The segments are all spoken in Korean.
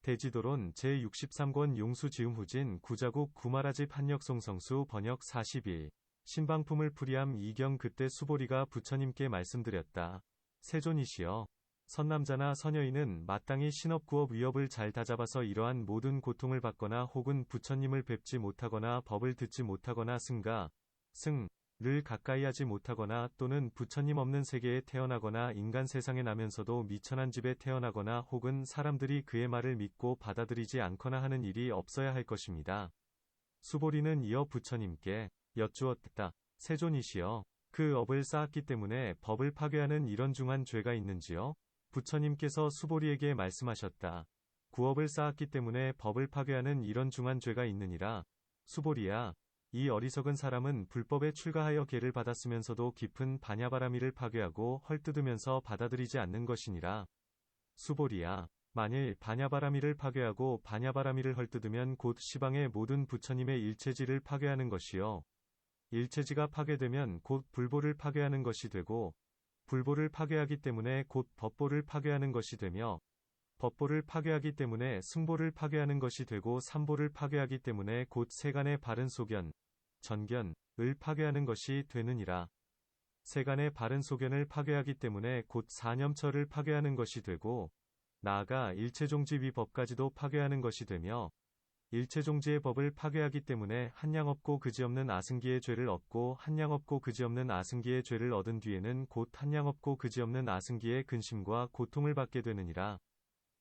대지도론 제63권 용수지음후진 구자국 구마라집 한역송성수 번역 41. 신방품을 풀이함 이경 그때 수보리가 부처님께 말씀드렸다. 세존이시여. 선남자나 선여인은 마땅히 신업구업 위업을 잘 다잡아서 이러한 모든 고통을 받거나 혹은 부처님을 뵙지 못하거나 법을 듣지 못하거나 승을 가까이 하지 못하거나 또는 부처님 없는 세계에 태어나거나 인간 세상에 나면서도 미천한 집에 태어나거나 혹은 사람들이 그의 말을 믿고 받아들이지 않거나 하는 일이 없어야 할 것입니다. 수보리는 이어 부처님께 여쭈었다. 세존이시여. 그 업을 쌓았기 때문에 법을 파괴하는 이런 중한 죄가 있는지요? 부처님께서 수보리에게 말씀하셨다. 구업을 쌓았기 때문에 법을 파괴하는 이런 중한 죄가 있느니라. 수보리야. 이 어리석은 사람은 불법에 출가하여 계를 받았으면서도 깊은 반야바라미를 파괴하고 헐뜯으면서 받아들이지 않는 것이니라. 수보리야. 만일 반야바라미를 파괴하고 반야바라미를 헐뜯으면 곧 시방의 모든 부처님의 일체지를 파괴하는 것이요. 일체지가 파괴되면 곧 불보를 파괴하는 것이 되고, 불보를 파괴하기 때문에 곧 법보를 파괴하는 것이 되며, 법보를 파괴하기 때문에 승보를 파괴하는 것이 되고 삼보를 파괴하기 때문에 곧 세간의 바른 소견, 전견을 파괴하는 것이 되느니라. 세간의 바른 소견을 파괴하기 때문에 곧 사념처를 파괴하는 것이 되고, 나아가 일체종지 위법까지도 파괴하는 것이 되며, 일체종지의 법을 파괴하기 때문에 한량없고 그지없는 아승기의 죄를 얻고 한량없고 그지없는 아승기의 죄를 얻은 뒤에는 곧 한량없고 그지없는 아승기의 근심과 고통을 받게 되느니라.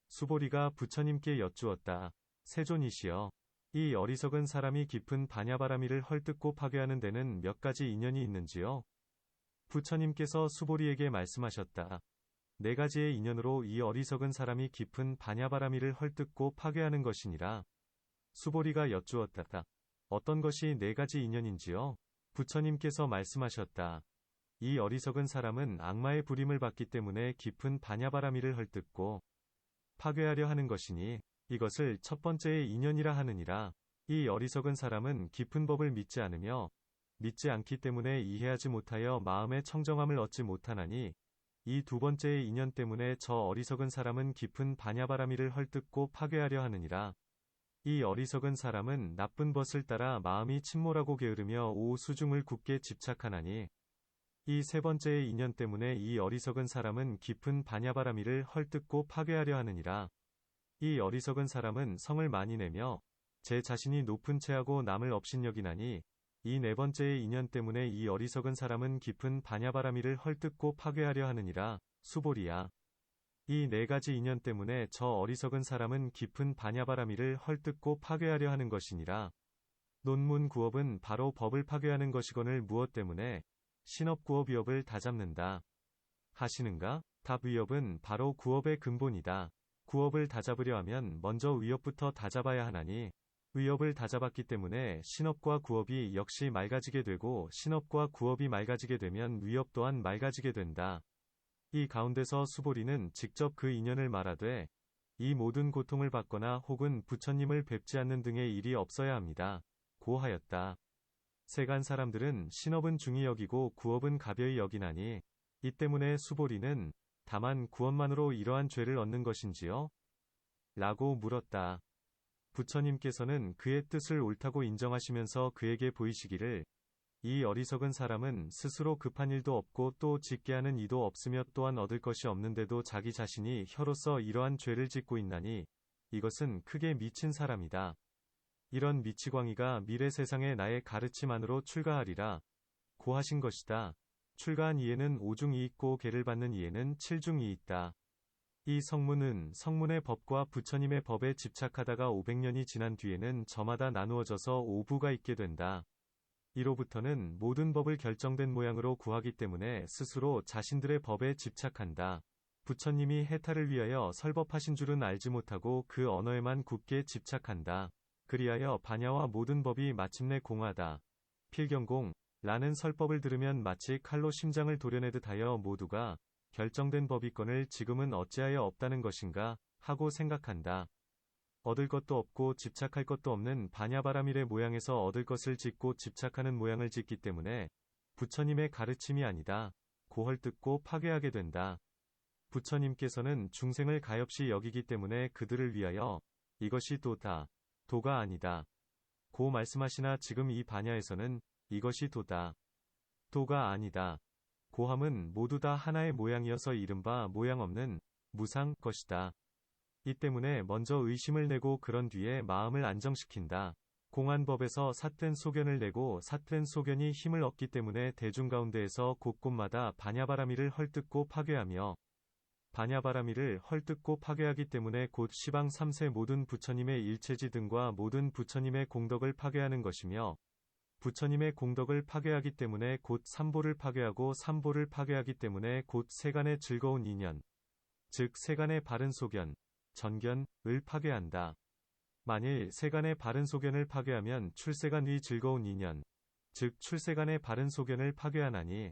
수보리가 부처님께 여쭈었다. 세존이시여. 이 어리석은 사람이 깊은 반야바라미를 헐뜯고 파괴하는 데는 몇 가지 인연이 있는지요? 부처님께서 수보리에게 말씀하셨다. 네 가지의 인연으로 이 어리석은 사람이 깊은 반야바라미를 헐뜯고 파괴하는 것이니라. 수보리가 여쭈었다. 어떤 것이 네 가지 인연인지요? 부처님께서 말씀하셨다. 이 어리석은 사람은 악마의 부림을 받기 때문에 깊은 반야바라미를 헐뜯고 파괴하려 하는 것이니 이것을 첫 번째의 인연이라 하느니라. 이 어리석은 사람은 깊은 법을 믿지 않으며 믿지 않기 때문에 이해하지 못하여 마음의 청정함을 얻지 못하나니 이 두 번째의 인연 때문에 저 어리석은 사람은 깊은 반야바라미를 헐뜯고 파괴하려 하느니라. 이 어리석은 사람은 나쁜 벗을 따라 마음이 침몰하고 게으르며 오수중을 굳게 집착하나니 이 세 번째의 인연 때문에 이 어리석은 사람은 깊은 반야바라미를 헐뜯고 파괴하려 하느니라. 이 어리석은 사람은 성을 많이 내며 제 자신이 높은 체하고 남을 업신여기나니 이 네 번째의 인연 때문에 이 어리석은 사람은 깊은 반야바라미를 헐뜯고 파괴하려 하느니라. 수보리야. 이 네 가지 인연 때문에 저 어리석은 사람은 깊은 반야바라미를 헐뜯고 파괴하려 하는 것이니라. 논문 구업은 바로 법을 파괴하는 것이거늘 무엇 때문에 신업구업 위업을 다잡는다 하시는가? 답 위업은 바로 구업의 근본이다. 구업을 다잡으려 하면 먼저 위업부터 다잡아야 하나니 위업을 다잡았기 때문에 신업과 구업이 역시 맑아지게 되고 신업과 구업이 맑아지게 되면 위업 또한 맑아지게 된다. 이 가운데서 수보리는 직접 그 인연을 말하되 이 모든 고통을 받거나 혹은 부처님을 뵙지 않는 등의 일이 없어야 합니다. 고 하였다. 세간 사람들은 신업은 중히 여기고 구업은 가벼이 여기나니 이 때문에 수보리는 다만 구업만으로 이러한 죄를 얻는 것인지요? 라고 물었다. 부처님께서는 그의 뜻을 옳다고 인정하시면서 그에게 보이시기를 이 어리석은 사람은 스스로 급한 일도 없고 또 짓게 하는 이도 없으며 또한 얻을 것이 없는데도 자기 자신이 혀로서 이러한 죄를 짓고 있나니 이것은 크게 미친 사람이다. 이런 미치광이가 미래 세상에 나의 가르침 안으로 출가하리라 고 하신 것이다. 출가한 이에는 5중이 있고 계를 받는 이에는 7중이 있다. 이 성문은 성문의 법과 부처님의 법에 집착하다가 500년이 지난 뒤에는 저마다 나누어져서 5부가 있게 된다. 이로부터는 모든 법을 결정된 모양으로 구하기 때문에 스스로 자신들의 법에 집착한다. 부처님이 해탈을 위하여 설법하신 줄은 알지 못하고 그 언어에만 굳게 집착한다. 그리하여 반야와 모든 법이 마침내 공하다. 필경공 라는 설법을 들으면 마치 칼로 심장을 도려내듯 하여 모두가 결정된 법이건을 지금은 어찌하여 없다는 것인가 하고 생각한다. 얻을 것도 없고 집착할 것도 없는 반야바라밀의 모양에서 얻을 것을 짓고 집착하는 모양을 짓기 때문에 부처님의 가르침이 아니다. 고헐뜯고 파괴하게 된다. 부처님께서는 중생을 가엾이 여기기 때문에 그들을 위하여 이것이 도다. 도가 아니다. 고 말씀하시나 지금 이 반야에서는 이것이 도다. 도가 아니다. 고함은 모두 다 하나의 모양이어서 이른바 모양 없는 무상 것이다. 이 때문에 먼저 의심을 내고 그런 뒤에 마음을 안정시킨다. 공안법에서 삿된 소견을 내고 삿된 소견이 힘을 얻기 때문에 대중 가운데에서 곳곳마다 반야바라미를 헐뜯고 파괴하며 반야바라미를 헐뜯고 파괴하기 때문에 곧 시방 3세 모든 부처님의 일체지 등과 모든 부처님의 공덕을 파괴하는 것이며 부처님의 공덕을 파괴하기 때문에 곧 삼보를 파괴하고 삼보를 파괴하기 때문에 곧 세간의 즐거운 인연, 즉 세간의 바른 소견, 전견을 파괴한다. 만일 세간의 바른 소견을 파괴하면 출세간 위 즐거운 인연, 즉 출세간의 바른 소견을 파괴하나니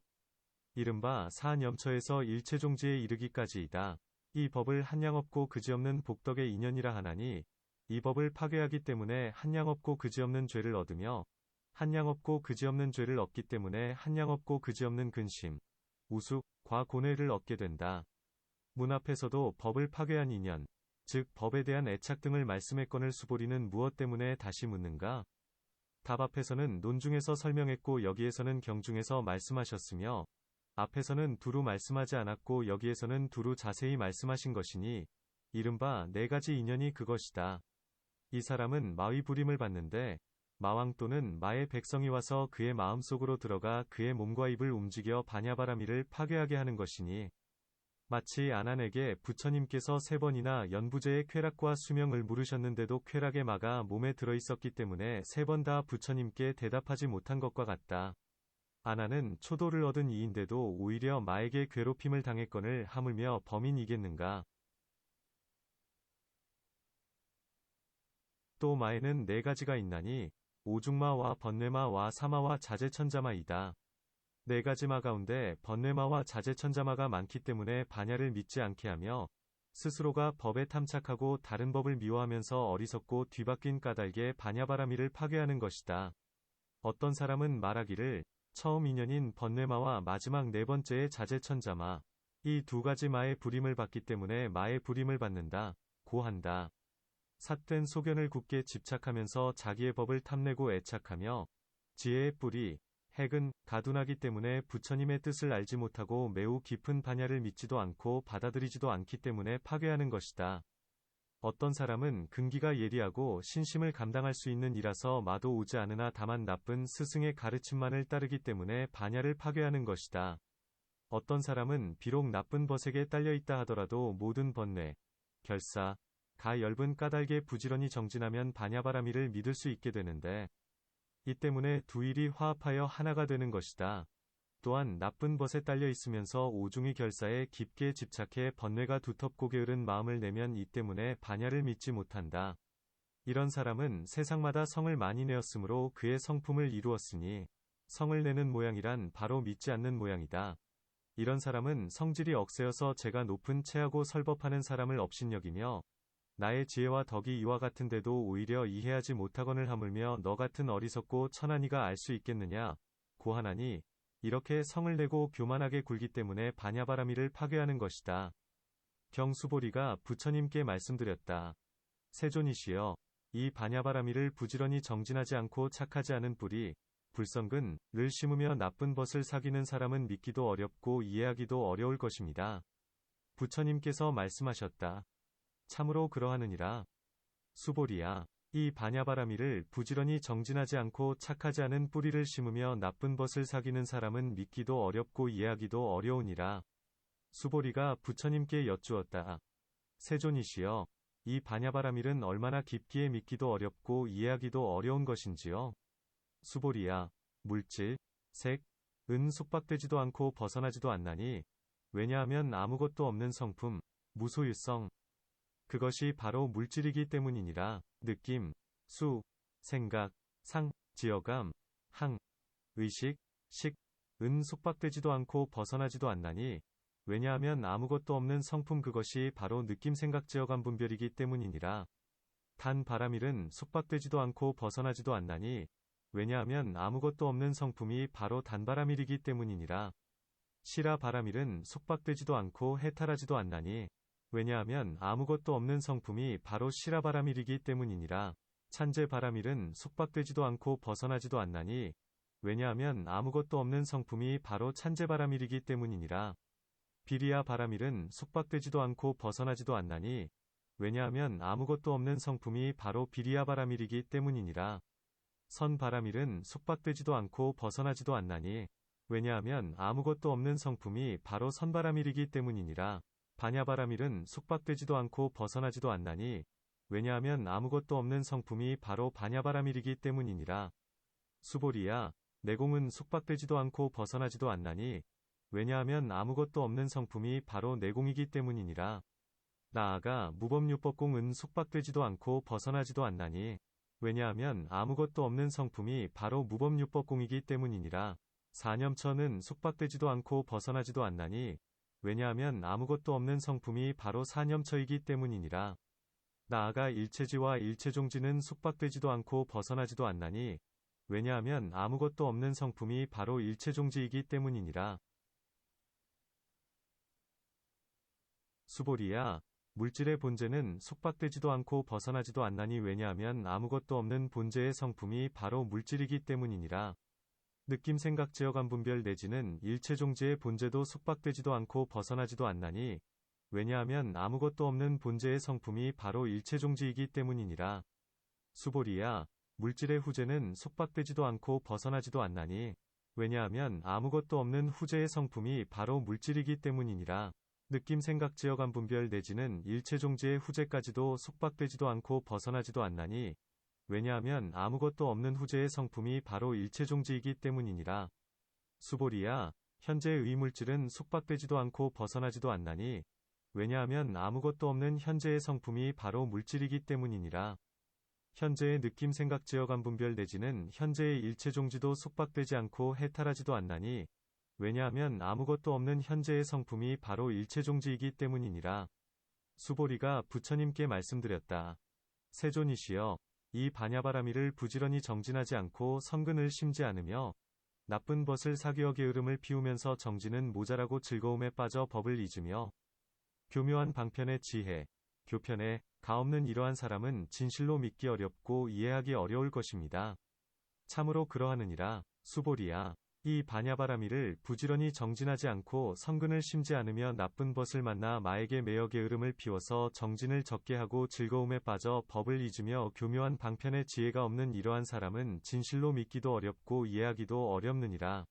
이른바 사한염처에서 일체종지에 이르기까지이다. 이 법을 한량없고 그지없는 복덕의 인연이라 하나니 이 법을 파괴하기 때문에 한량없고 그지없는 죄를 얻으며 한량없고 그지없는 죄를 얻기 때문에 한량없고 그지없는 근심, 우숙, 과고뇌를 얻게 된다. 문 앞에서도 법을 파괴한 인연, 즉 법에 대한 애착 등을 말씀했거늘 수보리는 무엇 때문에 다시 묻는가? 답 앞에서는 논중에서 설명했고 여기에서는 경중에서 말씀하셨으며 앞에서는 두루 말씀하지 않았고 여기에서는 두루 자세히 말씀하신 것이니 이른바 네 가지 인연이 그것이다. 이 사람은 마의 부림을 받는데 마왕 또는 마의 백성이 와서 그의 마음속으로 들어가 그의 몸과 입을 움직여 반야바라미를 파괴하게 하는 것이니 마치 아난에게 부처님께서 3번이나 연부제의 쾌락과 수명을 물으셨는데도 쾌락의 마가 몸에 들어있었기 때문에 3번 다 부처님께 대답하지 못한 것과 같다. 아난은 초도를 얻은 이인데도 오히려 마에게 괴롭힘을 당했거늘 하물며 범인이겠는가. 또 마에는 4가지가 있나니 오중마와 번뇌마와 사마와 자제천자마이다. 4가지 마 가운데 번뇌마와 자제천자마가 많기 때문에 반야를 믿지 않게 하며 스스로가 법에 탐착하고 다른 법을 미워하면서 어리석고 뒤바뀐 까닭에 반야바라미를 파괴하는 것이다. 어떤 사람은 말하기를 처음 인연인 번뇌마와 마지막 4번째의 자제천자마 이 2가지 마의 부림을 받기 때문에 마의 부림을 받는다 고 한다. 삿된 소견을 굳게 집착하면서 자기의 법을 탐내고 애착하며 지혜의 뿌리 핵은 가둔하기 때문에 부처님의 뜻을 알지 못하고 매우 깊은 반야를 믿지도 않고 받아들이지도 않기 때문에 파괴하는 것이다. 어떤 사람은 근기가 예리하고 신심을 감당할 수 있는 이라서 마도 오지 않으나 다만 나쁜 스승의 가르침만을 따르기 때문에 반야를 파괴하는 것이다. 어떤 사람은 비록 나쁜 벗에게 딸려있다 하더라도 모든 번뇌, 결사, 가 엷은 까닭에 부지런히 정진하면 반야바라미를 믿을 수 있게 되는데 이 때문에 두 일이 화합하여 하나가 되는 것이다. 또한 나쁜 벗에 딸려 있으면서 오중의 결사에 깊게 집착해 번뇌가 두텁고 게으른 마음을 내면 이 때문에 반야를 믿지 못한다. 이런 사람은 세상마다 성을 많이 내었으므로 그의 성품을 이루었으니 성을 내는 모양이란 바로 믿지 않는 모양이다. 이런 사람은 성질이 억세여서 제가 높은 체하고 설법하는 사람을 업신여기며 나의 지혜와 덕이 이와 같은데도 오히려 이해하지 못하거늘 하물며 너 같은 어리석고 천한 이가 알 수 있겠느냐 고 하나니 이렇게 성을 내고 교만하게 굴기 때문에 반야바라미를 파괴하는 것이다. 경수보리가 부처님께 말씀드렸다. 세존이시여 이 반야바라미를 부지런히 정진하지 않고 착하지 않은 뿌리 불성근을 심으며 나쁜 벗을 사귀는 사람은 믿기도 어렵고 이해하기도 어려울 것입니다. 부처님께서 말씀하셨다. 참으로 그러하느니라. 수보리야, 이 반야바라미를 부지런히 정진하지 않고 착하지 않은 뿌리를 심으며 나쁜 벗을 사귀는 사람은 믿기도 어렵고 이해하기도 어려우니라. 수보리가 부처님께 여쭈었다. 세존이시여, 이 반야바라밀은 얼마나 깊기에 믿기도 어렵고 이해하기도 어려운 것인지요. 수보리야, 물질, 색, 은 속박되지도 않고 벗어나지도 않나니, 왜냐하면 아무것도 없는 성품, 무소유성, 그것이 바로 물질이기 때문이니라. 느낌, 수, 생각, 상, 지어감, 항, 의식, 식, 은 속박되지도 않고 벗어나지도 않나니 왜냐하면 아무것도 없는 성품 그것이 바로 느낌 생각 지어감 분별이기 때문이니라. 단 바라밀은 속박되지도 않고 벗어나지도 않나니 왜냐하면 아무것도 없는 성품이 바로 단바라밀이기 때문이니라. 시라 바라밀은 속박되지도 않고 해탈하지도 않나니 왜냐하면 아무것도 없는 성품이 바로 실화바라밀이기 때문이니라. 찬재바라밀은 속박되지도 않고 벗어나지도 않나니, 왜냐하면 아무것도 없는 성품이 바로 찬재바라밀이기 때문이니라. 비리야바라밀은 속박되지도 않고 벗어나지도 않나니, 왜냐하면 아무것도 없는 성품이 바로 비리야바라밀이기 때문이니라. 선바라밀은 속박되지도 않고 벗어나지도 않나니, 왜냐하면 아무것도 없는 성품이 바로 선바라밀이기 때문이니라. 반야바라밀은 속박되지도 않고 벗어나지도 않나니, 왜냐하면 아무것도 없는 성품이 바로 반야바라밀이기 때문이니라. 수보리야, 내공은 속박되지도 않고 벗어나지도 않나니, 왜냐하면 아무것도 없는 성품이 바로 내공이기 때문이니라. 나아가 무법유법공은 속박되지도 않고 벗어나지도 않나니, 왜냐하면 아무것도 없는 성품이 바로 무법유법공이기 때문이니라. 사념처는 속박되지도 않고 벗어나지도 않나니, 왜냐하면 아무것도 없는 성품이 바로 사념처이기 때문이니라. 나아가 일체지와 일체종지는 속박되지도 않고 벗어나지도 않나니, 왜냐하면 아무것도 없는 성품이 바로 일체종지이기 때문이니라. 수보리야, 물질의 본체는 속박되지도 않고 벗어나지도 않나니 왜냐하면 아무것도 없는 본체의 성품이 바로 물질이기 때문이니라. 느낌 생각 제어감 분별 내지는 일체종지의 본체도 속박되지도 않고 벗어나지도 않나니, 왜냐하면 아무것도 없는 본체의 성품이 바로 일체종지이기 때문이니라. 수보리야, 물질의 후재는 속박되지도 않고 벗어나지도 않나니, 왜냐하면 아무것도 없는 후재의 성품이 바로 물질이기 때문이니라. 느낌 생각 제어감 분별 내지는 일체종지의 후재까지도 속박되지도 않고 벗어나지도 않나니, 왜냐하면 아무것도 없는 후재의 성품이 바로 일체종지이기 때문이니라. 수보리야, 현재의 의물질은 속박되지도 않고 벗어나지도 않나니, 왜냐하면 아무것도 없는 현재의 성품이 바로 물질이기 때문이니라. 현재의 느낌 생각 제어감 분별 내지는 현재의 일체종지도 속박되지 않고 해탈하지도 않나니, 왜냐하면 아무것도 없는 현재의 성품이 바로 일체종지이기 때문이니라. 수보리가 부처님께 말씀드렸다. 세존이시여, 이 반야바라밀을 부지런히 정진하지 않고 성근을 심지 않으며 나쁜 벗을 사귀어 게으름을 피우면서 정진은 모자라고 즐거움에 빠져 법을 잊으며 교묘한 방편의 지혜, 교편에 가없는 이러한 사람은 진실로 믿기 어렵고 이해하기 어려울 것입니다. 참으로 그러하느니라. 수보리야, 이 반야바라밀을 부지런히 정진하지 않고 성근을 심지 않으며 나쁜 벗을 만나 마에게 매여 게으름을 피워서 정진을 적게 하고 즐거움에 빠져 법을 잊으며 교묘한 방편의 지혜가 없는 이러한 사람은 진실로 믿기도 어렵고 이해하기도 어렵느니라.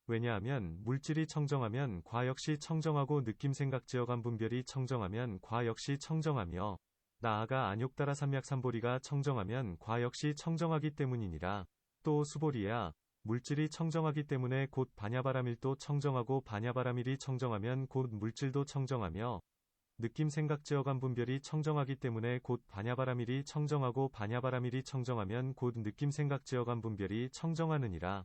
왜냐하면 물질이 청정하면 과 역시 청정하고 느낌 생각 제어감 분별이 청정하면 과 역시 청정하며 나아가 안욕따라 삼약삼보리가 청정하면 과 역시 청정하기 때문이니라. 또 수보리야, 물질이 청정하기 때문에 곧 반야바라밀도 청정하고 반야바라밀이 청정하면 곧 물질도 청정하며 느낌 생각 제어감 분별이 청정하기 때문에 곧 반야바라밀이 청정하고 반야바라밀이 청정하면 곧 느낌 생각 제어감 분별이 청정하느니라.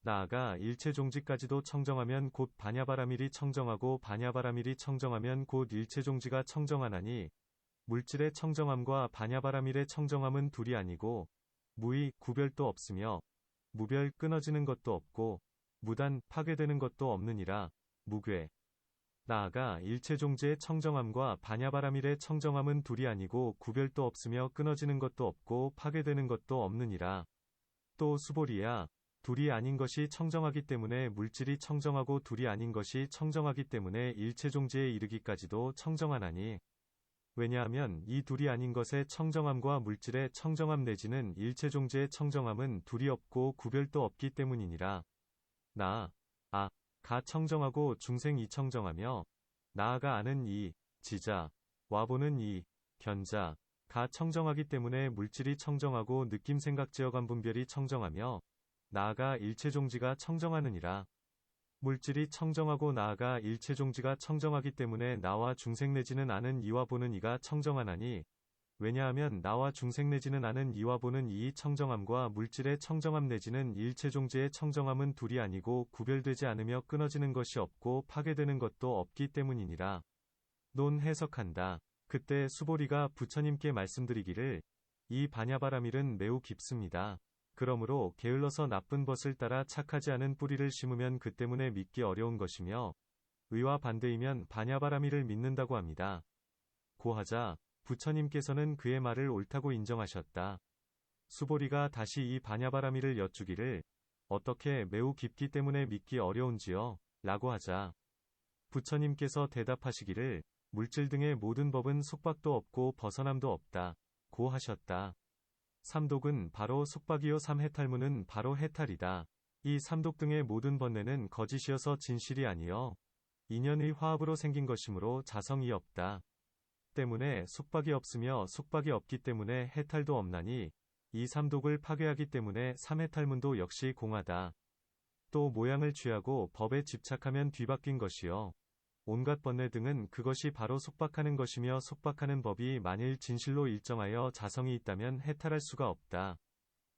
나아가 일체종지까지도 청정하면 곧 반야바라밀이 청정하고 반야바라밀이 청정하면 곧 일체종지가 청정하나니, 물질의 청정함과 반야바라밀의 청정함은 둘이 아니고 무의 구별도 없으며 무별 끊어지는 것도 없고 무단 파괴되는 것도 없느니라. 무괴. 나아가 일체종지의 청정함과 반야바라밀의 청정함은 둘이 아니고 구별도 없으며 끊어지는 것도 없고 파괴되는 것도 없느니라. 또 수보리야, 둘이 아닌 것이 청정하기 때문에 물질이 청정하고 둘이 아닌 것이 청정하기 때문에 일체종지에 이르기까지도 청정하나니, 왜냐하면 이 둘이 아닌 것의 청정함과 물질의 청정함 내지는 일체종지의 청정함은 둘이 없고 구별도 없기 때문이니라. 가 청정하고 중생 이 청정하며 나아가 아는 이 지자 와보는 이 견자 가 청정하기 때문에 물질이 청정하고 느낌 생각 제어감 분별이 청정하며 나아가 일체종지가 청정하느니라. 물질이 청정하고 나아가 일체종지가 청정하기 때문에 나와 중생 내지는 아는 이와 보는 이가 청정하나니, 왜냐하면 나와 중생 내지는 아는 이와 보는 이의 청정함과 물질의 청정함 내지는 일체종지의 청정함은 둘이 아니고 구별되지 않으며 끊어지는 것이 없고 파괴되는 것도 없기 때문이니라. 논 해석한다. 그때 수보리가 부처님께 말씀드리기를, 이 반야바라밀은 매우 깊습니다. 그러므로 게을러서 나쁜 벗을 따라 착하지 않은 뿌리를 심으면 그 때문에 믿기 어려운 것이며, 의와 반대이면 반야바라밀을 믿는다고 합니다. 고하자 부처님께서는 그의 말을 옳다고 인정하셨다. 수보리가 다시 이 반야바라미를 여쭈기를 어떻게 매우 깊기 때문에 믿기 어려운지요? 라고 하자 부처님께서 대답하시기를 물질 등의 모든 법은 속박도 없고 벗어남도 없다. 고 하셨다. 삼독은 바로 속박이요 삼해탈문은 바로 해탈이다. 이 삼독 등의 모든 번뇌는 거짓이어서 진실이 아니여 인연의 화합으로 생긴 것이므로 자성이 없다. 때문에 속박이 없으며 속박이 없기 때문에 해탈도 없나니 이 삼독을 파괴하기 때문에 삼해탈문도 역시 공하다. 또 모양을 취하고 법에 집착하면 뒤바뀐 것이요. 온갖 번뇌 등은 그것이 바로 속박하는 것이며 속박하는 법이 만일 진실로 일정하여 자성이 있다면 해탈할 수가 없다.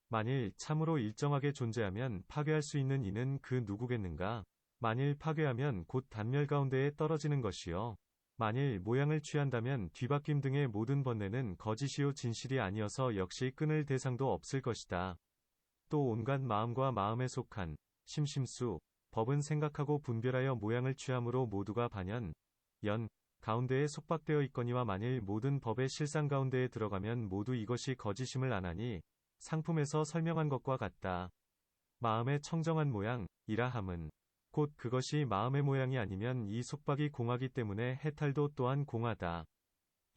만일 참으로 일정하게 존재하면 파괴할 수 있는 이는 그 누구겠는가? 만일 파괴하면 곧 단멸 가운데에 떨어지는 것이요. 만일 모양을 취한다면 뒤바뀜 등의 모든 번뇌는 거짓이요 진실이 아니어서 역시 끊을 대상도 없을 것이다. 또 온갖 마음과 마음에 속한 심심수, 법은 생각하고 분별하여 모양을 취함으로 모두가 반연, 연, 가운데에 속박되어 있거니와 만일 모든 법의 실상 가운데에 들어가면 모두 이것이 거짓임을 아나니 상품에서 설명한 것과 같다. 마음의 청정한 모양, 이라 함은 곧 그것이 마음의 모양이 아니면 이 속박이 공하기 때문에 해탈도 또한 공하다.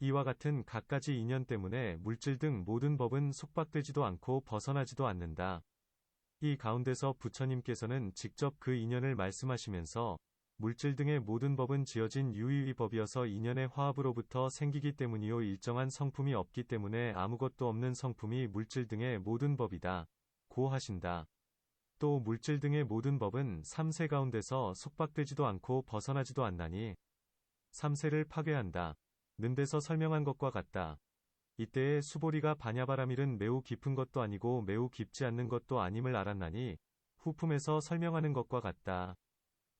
이와 같은 갖가지 인연 때문에 물질 등 모든 법은 속박되지도 않고 벗어나지도 않는다. 이 가운데서 부처님께서는 직접 그 인연을 말씀하시면서 물질 등의 모든 법은 지어진 유의의 법이어서 인연의 화합으로부터 생기기 때문이요 일정한 성품이 없기 때문에 아무것도 없는 성품이 물질 등의 모든 법이다. 고 하신다. 또 물질 등의 모든 법은 삼세 가운데서 속박되지도 않고 벗어나지도 않나니 삼세를 파괴한다. 는 데서 설명한 것과 같다. 이때에 수보리가 반야바라밀은 매우 깊은 것도 아니고 매우 깊지 않는 것도 아님을 알았나니 후품에서 설명하는 것과 같다.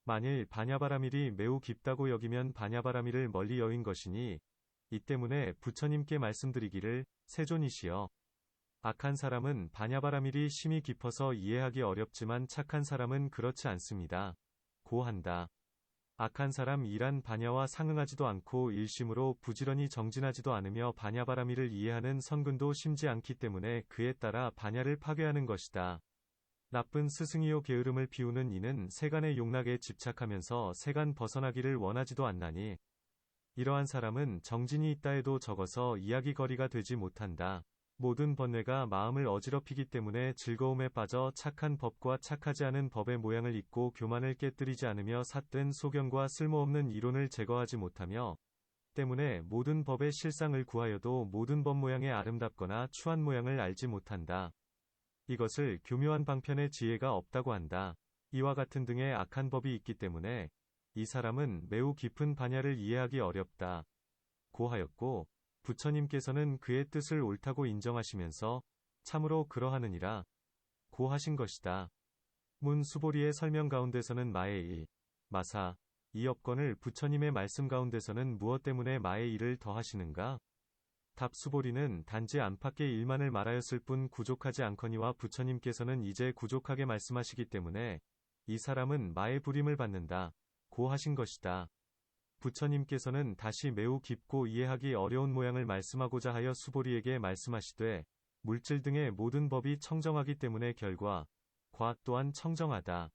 만일 반야바라밀이 매우 깊다고 여기면 반야바라밀을 멀리 여인 것이니 이 때문에 부처님께 말씀드리기를 세존이시여. 악한 사람은 반야바라밀이 심히 깊어서 이해하기 어렵지만 착한 사람은 그렇지 않습니다. 고 한다. 악한 사람 이란 반야와 상응하지도 않고 일심으로 부지런히 정진하지도 않으며 반야바라밀을 이해하는 선근도 심지 않기 때문에 그에 따라 반야를 파괴하는 것이다. 나쁜 스승이요 게으름을 피우는 이는 세간의 용락에 집착하면서 세간 벗어나기를 원하지도 않나니 이러한 사람은 정진이 있다 해도 적어서 이야기거리가 되지 못한다. 모든 번뇌가 마음을 어지럽히기 때문에 즐거움에 빠져 착한 법과 착하지 않은 법의 모양을 잊고 교만을 깨뜨리지 않으며 삿된 소견과 쓸모없는 이론을 제거하지 못하며 때문에 모든 법의 실상을 구하여도 모든 법 모양의 아름답거나 추한 모양을 알지 못한다. 이것을 교묘한 방편의 지혜가 없다고 한다. 이와 같은 등의 악한 법이 있기 때문에 이 사람은 매우 깊은 반야를 이해하기 어렵다. 고 하였고 부처님께서는 그의 뜻을 옳다고 인정하시면서 참으로 그러하느니라 고 하신 것이다. 문 수보리의 설명 가운데서는 마의 일, 마사, 이 업권을 부처님의 말씀 가운데서는 무엇 때문에 마의 일을 더하시는가? 답 수보리는 단지 안팎의 일만을 말하였을 뿐 구족하지 않거니와 부처님께서는 이제 구족하게 말씀하시기 때문에 이 사람은 마의 부림을 받는다. 고 하신 것이다. 부처님께서는 다시 매우 깊고 이해하기 어려운 모양을 말씀하고자 하여 수보리에게 말씀하시되 물질 등의 모든 법이 청정하기 때문에 결과, 과 또한 청정하다.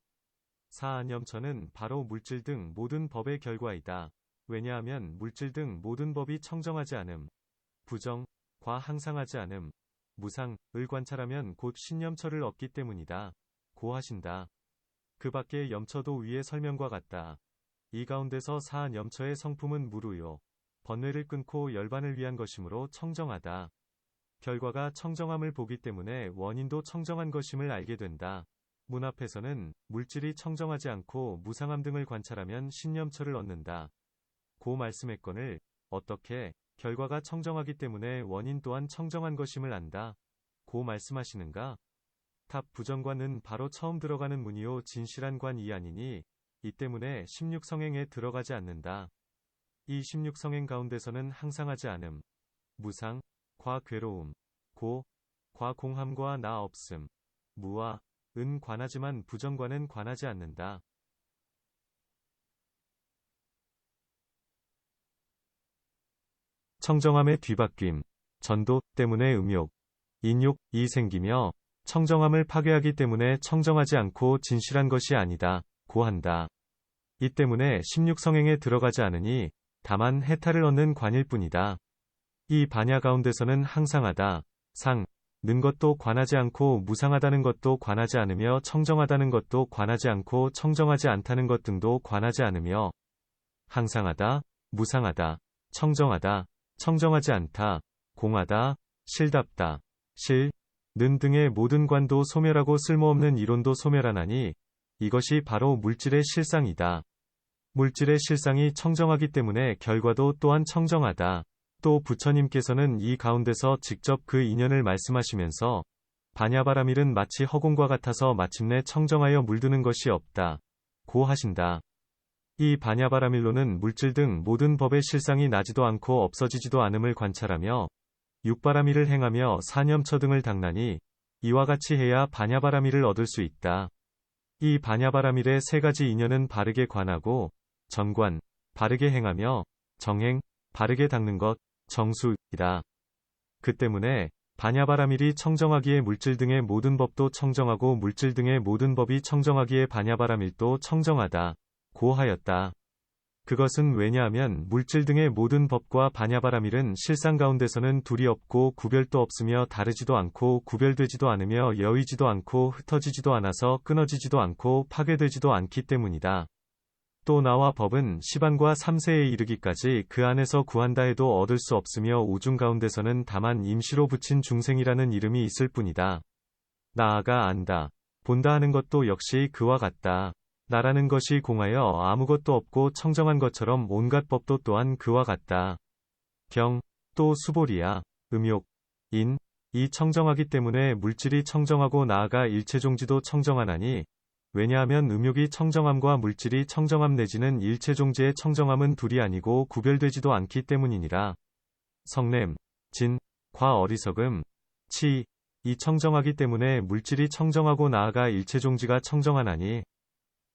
사안염처는 바로 물질 등 모든 법의 결과이다. 왜냐하면 물질 등 모든 법이 청정하지 않음, 부정, 과 항상하지 않음, 무상을 관찰하면 곧 신염처를 얻기 때문이다. 고 하신다. 그 밖의 염처도 위의 설명과 같다. 이 가운데서 사한 염처의 성품은 무루요. 번뇌를 끊고 열반을 위한 것이므로 청정하다. 결과가 청정함을 보기 때문에 원인도 청정한 것임을 알게 된다. 문 앞에서는 물질이 청정하지 않고 무상함 등을 관찰하면 신염처를 얻는다. 고 말씀했거늘 어떻게 결과가 청정하기 때문에 원인 또한 청정한 것임을 안다. 고 말씀하시는가? 탑 부정관은 바로 처음 들어가는 문이요 진실한 관이 아니니 이 때문에 16성행에 들어가지 않는다. 이 16성행 가운데서는 항상하지 않음, 무상, 과 괴로움, 고, 과 공함과 나 없음, 무와, 은 관하지만 부정관은 관하지 않는다. 청정함의 뒤바뀜, 전도 때문에 음욕, 인욕이 생기며 청정함을 파괴하기 때문에 청정하지 않고 진실한 것이 아니다, 고 한다. 이 때문에 16성행에 들어가지 않으니 다만 해탈을 얻는 관일 뿐이다. 이 반야 가운데서는 항상하다, 상, 는 것도 관하지 않고 무상하다는 것도 관하지 않으며 청정하다는 것도 관하지 않고 청정하지 않다는 것 등도 관하지 않으며 항상하다, 무상하다, 청정하다, 청정하지 않다, 공하다, 실답다, 실, 는 등의 모든 관도 소멸하고 쓸모없는 이론도 소멸하나니 이것이 바로 물질의 실상이다. 물질의 실상이 청정하기 때문에 결과도 또한 청정하다. 또 부처님께서는 이 가운데서 직접 그 인연을 말씀하시면서 반야바라밀은 마치 허공과 같아서 마침내 청정하여 물드는 것이 없다, 고 하신다. 이 반야바라밀로는 물질 등 모든 법의 실상이 나지도 않고 없어지지도 않음을 관찰하며 육바라밀을 행하며 사념처 등을 닦나니 이와 같이 해야 반야바라밀을 얻을 수 있다. 이 반야바라밀의 세 가지 인연은 바르게 관하고 전관, 바르게 행하며 정행, 바르게 닦는 것, 정수이다. 그 때문에 반야바라밀이 청정하기에 물질 등의 모든 법도 청정하고 물질 등의 모든 법이 청정하기에 반야바라밀도 청정하다, 고 하였다. 그것은 왜냐하면 물질 등의 모든 법과 반야바라밀은 실상 가운데서는 둘이 없고 구별도 없으며 다르지도 않고 구별되지도 않으며 여위지도 않고 흩어지지도 않아서 끊어지지도 않고 파괴되지도 않기 때문이다. 또 나와 법은 시반과 3세에 이르기까지 그 안에서 구한다 해도 얻을 수 없으며 우중 가운데서는 다만 임시로 붙인 중생이라는 이름이 있을 뿐이다. 나아가 안다, 본다 하는 것도 역시 그와 같다. 나라는 것이 공하여 아무것도 없고 청정한 것처럼 온갖 법도 또한 그와 같다. 경, 또 수보리야, 음욕, 인, 이 청정하기 때문에 물질이 청정하고 나아가 일체종지도 청정하나니 왜냐하면 음욕이 청정함과 물질이 청정함 내지는 일체종지의 청정함은 둘이 아니고 구별되지도 않기 때문이니라. 성냄, 진, 과 어리석음, 치, 이 청정하기 때문에 물질이 청정하고 나아가 일체종지가 청정하나니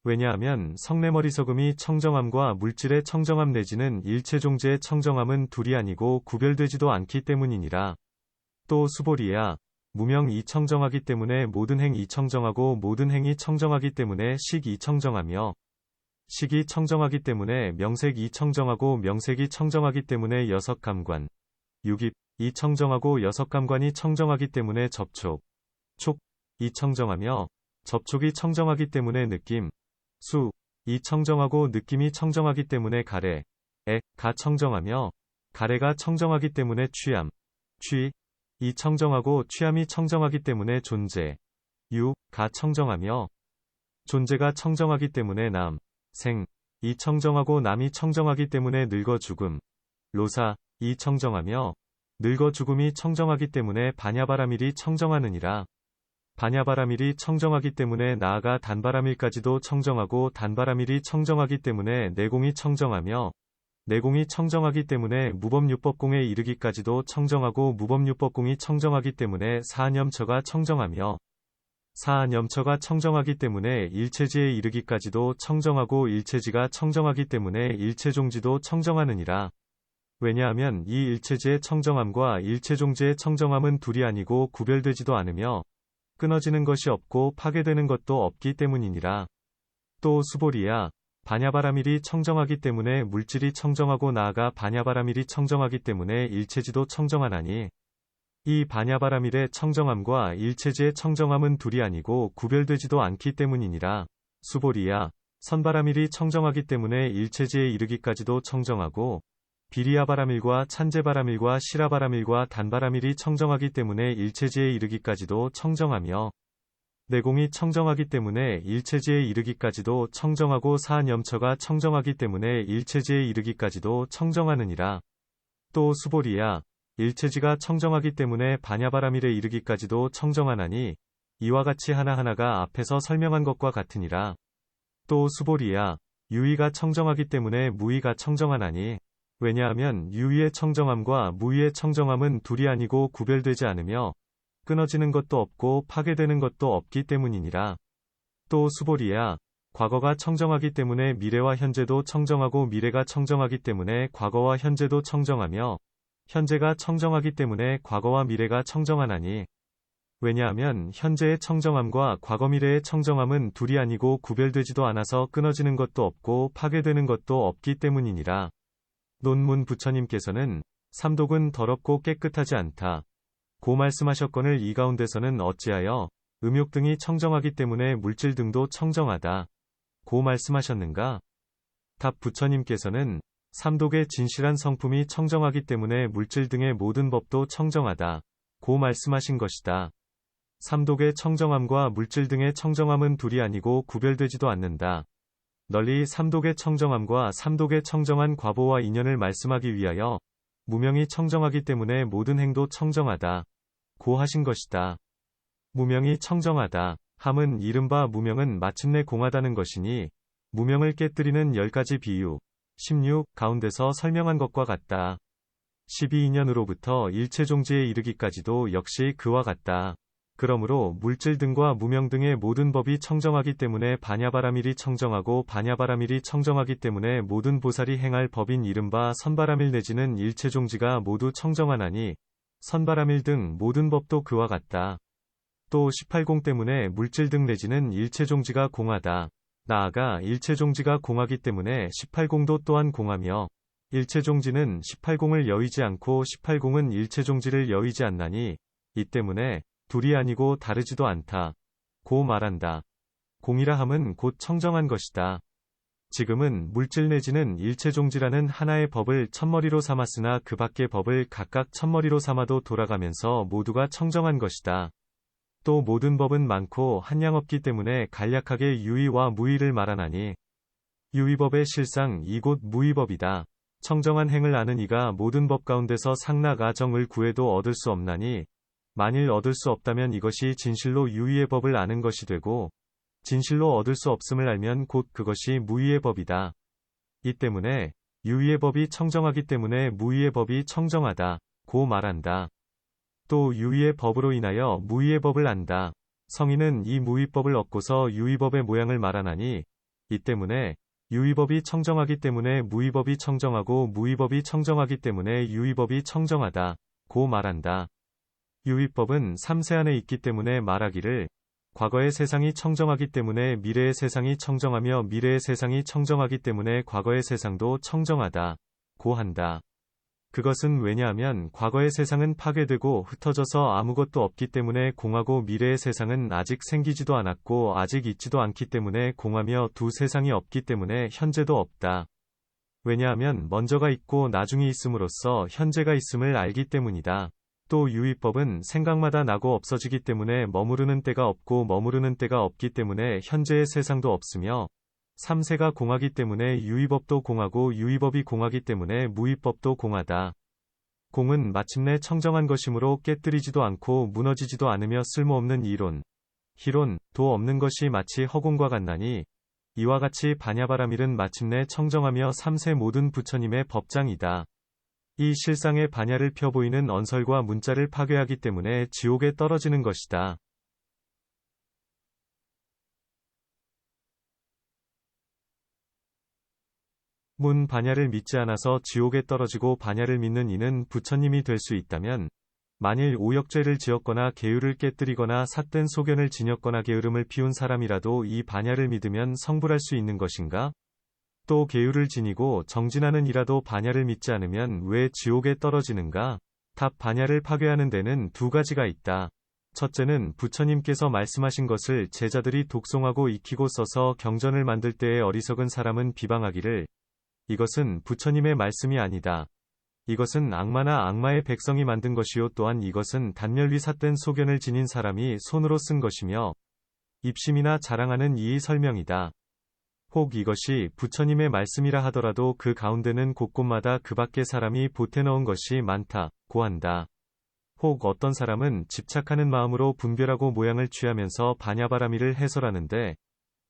왜냐하면 성냄 어리석음이 청정함과 물질의 청정함 내지는 일체종지의 청정함은 둘이 아니고 구별되지도 않기 때문이니라. 또 수보리야, 무명 이 청정하기 때문에 모든 행이 청정하고 모든 행이 청정하기 때문에 식이 청정하며 식이 청정하기 때문에 명색이 청정하고 명색이 청정하기 때문에 여섯 감관, 육입, 이 청정하고 여섯 감관이 청정하기 때문에 접촉, 촉, 이 청정하며 접촉이 청정하기 때문에 느낌, 수, 이 청정하고 느낌이 청정하기 때문에 가래, 가 청정하며 가래가 청정하기 때문에 취함, 취, 이 청정하고 취함이 청정하기 때문에 존재, 유, 가 청정하며 존재가 청정하기 때문에 남, 생, 이 청정하고 남이 청정하기 때문에 늙어 죽음, 로사, 이 청정하며 늙어 죽음이 청정하기 때문에 반야바라밀이 청정하느니라. 반야바라밀이 청정하기 때문에 나아가 단바라밀까지도 청정하고 단바라밀이 청정하기 때문에 내공이 청정하며 내공이 청정하기 때문에 무법유법공에 이르기까지도 청정하고 무법유법공이 청정하기 때문에 사념처가 청정하며 사념처가 청정하기 때문에 일체지에 이르기까지도 청정하고 일체지가 청정하기 때문에 일체종지도 청정하느니라. 왜냐하면 이 일체지의 청정함과 일체종지의 청정함은 둘이 아니고 구별되지도 않으며 끊어지는 것이 없고 파괴되는 것도 없기 때문이니라. 또 수보리야, 반야바라밀이 청정하기 때문에 물질이 청정하고 나아가 반야바라밀이 청정하기 때문에 일체지도 청정하나니 이 반야바라밀의 청정함과 일체지의 청정함은 둘이 아니고 구별되지도 않기 때문이니라. 수보리야, 선바라밀이 청정하기 때문에 일체지에 이르기까지도 청정하고 비리야바라밀과 찬제바라밀과 시라바라밀과 단바라밀이 청정하기 때문에 일체지에 이르기까지도 청정하며 내공이 청정하기 때문에 일체지에 이르기까지도 청정하고 사념처가 청정하기 때문에 일체지에 이르기까지도 청정하느니라. 또 수보리야, 일체지가 청정하기 때문에 반야바라밀에 이르기까지도 청정하나니 이와 같이 하나하나가 앞에서 설명한 것과 같으니라. 또 수보리야, 유의가 청정하기 때문에 무의가 청정하나니 왜냐하면 유의의 청정함과 무의의 청정함은 둘이 아니고 구별되지 않으며 끊어지는 것도 없고 파괴되는 것도 없기 때문이니라. 또 수보리야, 과거가 청정하기 때문에 미래와 현재도 청정하고 미래가 청정하기 때문에 과거와 현재도 청정하며 현재가 청정하기 때문에 과거와 미래가 청정하나니. 왜냐하면 현재의 청정함과 과거 미래의 청정함은 둘이 아니고 구별되지도 않아서 끊어지는 것도 없고 파괴되는 것도 없기 때문이니라. 논문 부처님께서는 삼독은 더럽고 깨끗하지 않다 고 말씀하셨거늘 이 가운데서는 어찌하여 음욕 등이 청정하기 때문에 물질 등도 청정하다 고 말씀하셨는가? 답 부처님께서는 삼독의 진실한 성품이 청정하기 때문에 물질 등의 모든 법도 청정하다 고 말씀하신 것이다. 삼독의 청정함과 물질 등의 청정함은 둘이 아니고 구별되지도 않는다. 널리 삼독의 청정함과 삼독의 청정한 과보와 인연을 말씀하기 위하여 무명이 청정하기 때문에 모든 행도 청정하다 고 하신 것이다. 무명이 청정하다 함은 이른바 무명은 마침내 공하다는 것이니 무명을 깨뜨리는 10가지 비유 16 가운데서 설명한 것과 같다. 12인연으로부터 일체종지에 이르기까지도 역시 그와 같다. 그러므로 물질 등과 무명 등의 모든 법이 청정하기 때문에 반야바라밀이 청정하고 반야바라밀이 청정하기 때문에 모든 보살이 행할 법인 이른바 선바라밀 내지는 일체종지가 모두 청정하나니 선바라밀 등 모든 법도 그와 같다. 또 18공 때문에 물질 등 내지는 일체종지가 공하다. 나아가 일체종지가 공하기 때문에 18공도 또한 공하며 일체종지는 18공을 여의지 않고 18공은 일체종지를 여의지 않나니 이 때문에 둘이 아니고 다르지도 않다 고 말한다. 공이라 함은 곧 청정한 것이다. 지금은 물질 내지는 일체종지라는 하나의 법을 첫머리로 삼았으나 그 밖의 법을 각각 첫머리로 삼아도 돌아가면서 모두가 청정한 것이다. 또 모든 법은 많고 한량 없기 때문에 간략하게 유의와 무의를 말하나니 유의법의 실상 이곳 무의법이다. 청정한 행을 아는 이가 모든 법 가운데서 상락아정을 구해도 얻을 수 없나니 만일 얻을 수 없다면 이것이 진실로 유의의 법을 아는 것이 되고 진실로 얻을 수 없음을 알면 곧 그것이 무의의 법이다. 이 때문에 유의의 법이 청정하기 때문에 무의의 법이 청정하다 고 말한다. 또 유의의 법으로 인하여 무의의 법을 안다. 성인은 이 무의법을 얻고서 유의법의 모양을 말하나니 이 때문에 유의법이 청정하기 때문에 무의법이 청정하고 무의법이 청정하기 때문에 유의법이 청정하다 고 말한다. 유의법은 3세 안에 있기 때문에 말하기를 과거의 세상이 청정하기 때문에 미래의 세상이 청정하며 미래의 세상이 청정하기 때문에 과거의 세상도 청정하다 고 한다. 그것은 왜냐하면 과거의 세상은 파괴되고 흩어져서 아무것도 없기 때문에 공하고 미래의 세상은 아직 생기지도 않았고 아직 있지도 않기 때문에 공하며 두 세상이 없기 때문에 현재도 없다. 왜냐하면 먼저가 있고 나중이 있음으로써 현재가 있음을 알기 때문이다. 또 유의법은 생각마다 나고 없어지기 때문에 머무르는 때가 없고 머무르는 때가 없기 때문에 현재의 세상도 없으며 3세가 공하기 때문에 유의법도 공하고 유의법이 공하기 때문에 무의법도 공하다. 공은 마침내 청정한 것이므로 깨뜨리지도 않고 무너지지도 않으며 쓸모없는 이론, 희론, 도 없는 것이 마치 허공과 같나니 이와 같이 반야바라밀은 마침내 청정하며 3세 모든 부처님의 법장이다. 이 실상의 반야를 펴보이는 언설과 문자를 파괴하기 때문에 지옥에 떨어지는 것이다. 문 반야를 믿지 않아서 지옥에 떨어지고 반야를 믿는 이는 부처님이 될 수 있다면 만일 오역죄를 지었거나 계율을 깨뜨리거나 삿된 소견을 지녔거나 게으름을 피운 사람이라도 이 반야를 믿으면 성불할 수 있는 것인가? 또 계율을 지니고 정진하는 이라도 반야를 믿지 않으면 왜 지옥에 떨어지는가? 답 반야를 파괴하는 데는 두 가지가 있다. 첫째는 부처님께서 말씀하신 것을 제자들이 독송하고 익히고 써서 경전을 만들 때에 어리석은 사람은 비방하기를 이것은 부처님의 말씀이 아니다. 이것은 악마나 악마의 백성이 만든 것이요 또한 이것은 단멸위 삿된 소견을 지닌 사람이 손으로 쓴 것이며 입심이나 자랑하는 이의 설명이다. 혹 이것이 부처님의 말씀이라 하더라도 그 가운데는 곳곳마다 그 밖의 사람이 보태 넣은 것이 많다고 한다. 혹 어떤 사람은 집착하는 마음으로 분별하고 모양을 취하면서 반야바라밀을 해설하는데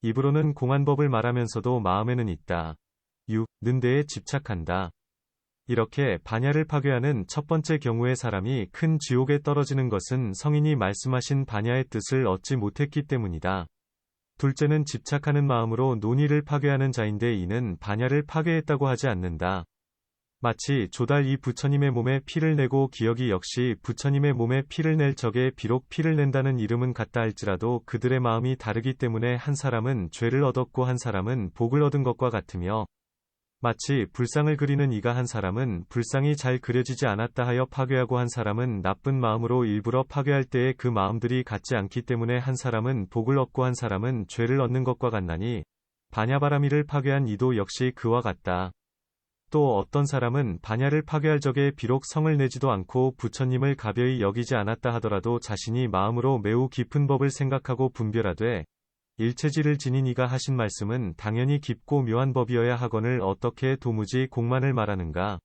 입으로는 공안법을 말하면서도 마음에는 있다. 는 데에 집착한다. 이렇게 반야를 파괴하는 첫 번째 경우의 사람이 큰 지옥에 떨어지는 것은 성인이 말씀하신 반야의 뜻을 얻지 못했기 때문이다. 둘째는 집착하는 마음으로 논의를 파괴하는 자인데 이는 반야를 파괴했다고 하지 않는다. 마치 조달 이 부처님의 몸에 피를 내고 기억이 역시 부처님의 몸에 피를 낼 적에 비록 피를 낸다는 이름은 같다 할지라도 그들의 마음이 다르기 때문에 한 사람은 죄를 얻었고 한 사람은 복을 얻은 것과 같으며 마치 불상을 그리는 이가 한 사람은 불상이 잘 그려지지 않았다 하여 파괴하고 한 사람은 나쁜 마음으로 일부러 파괴할 때에 그 마음들이 같지 않기 때문에 한 사람은 복을 얻고 한 사람은 죄를 얻는 것과 같나니 바냐바라미를 파괴한 이도 역시 그와 같다. 또 어떤 사람은 바냐를 파괴할 적에 비록 성을 내지도 않고 부처님을 가벼이 여기지 않았다 하더라도 자신이 마음으로 매우 깊은 법을 생각하고 분별하되 일체지를 지닌 이가 하신 말씀은 당연히 깊고 묘한 법이어야 하거늘 어떻게 도무지 공만을 말하는가.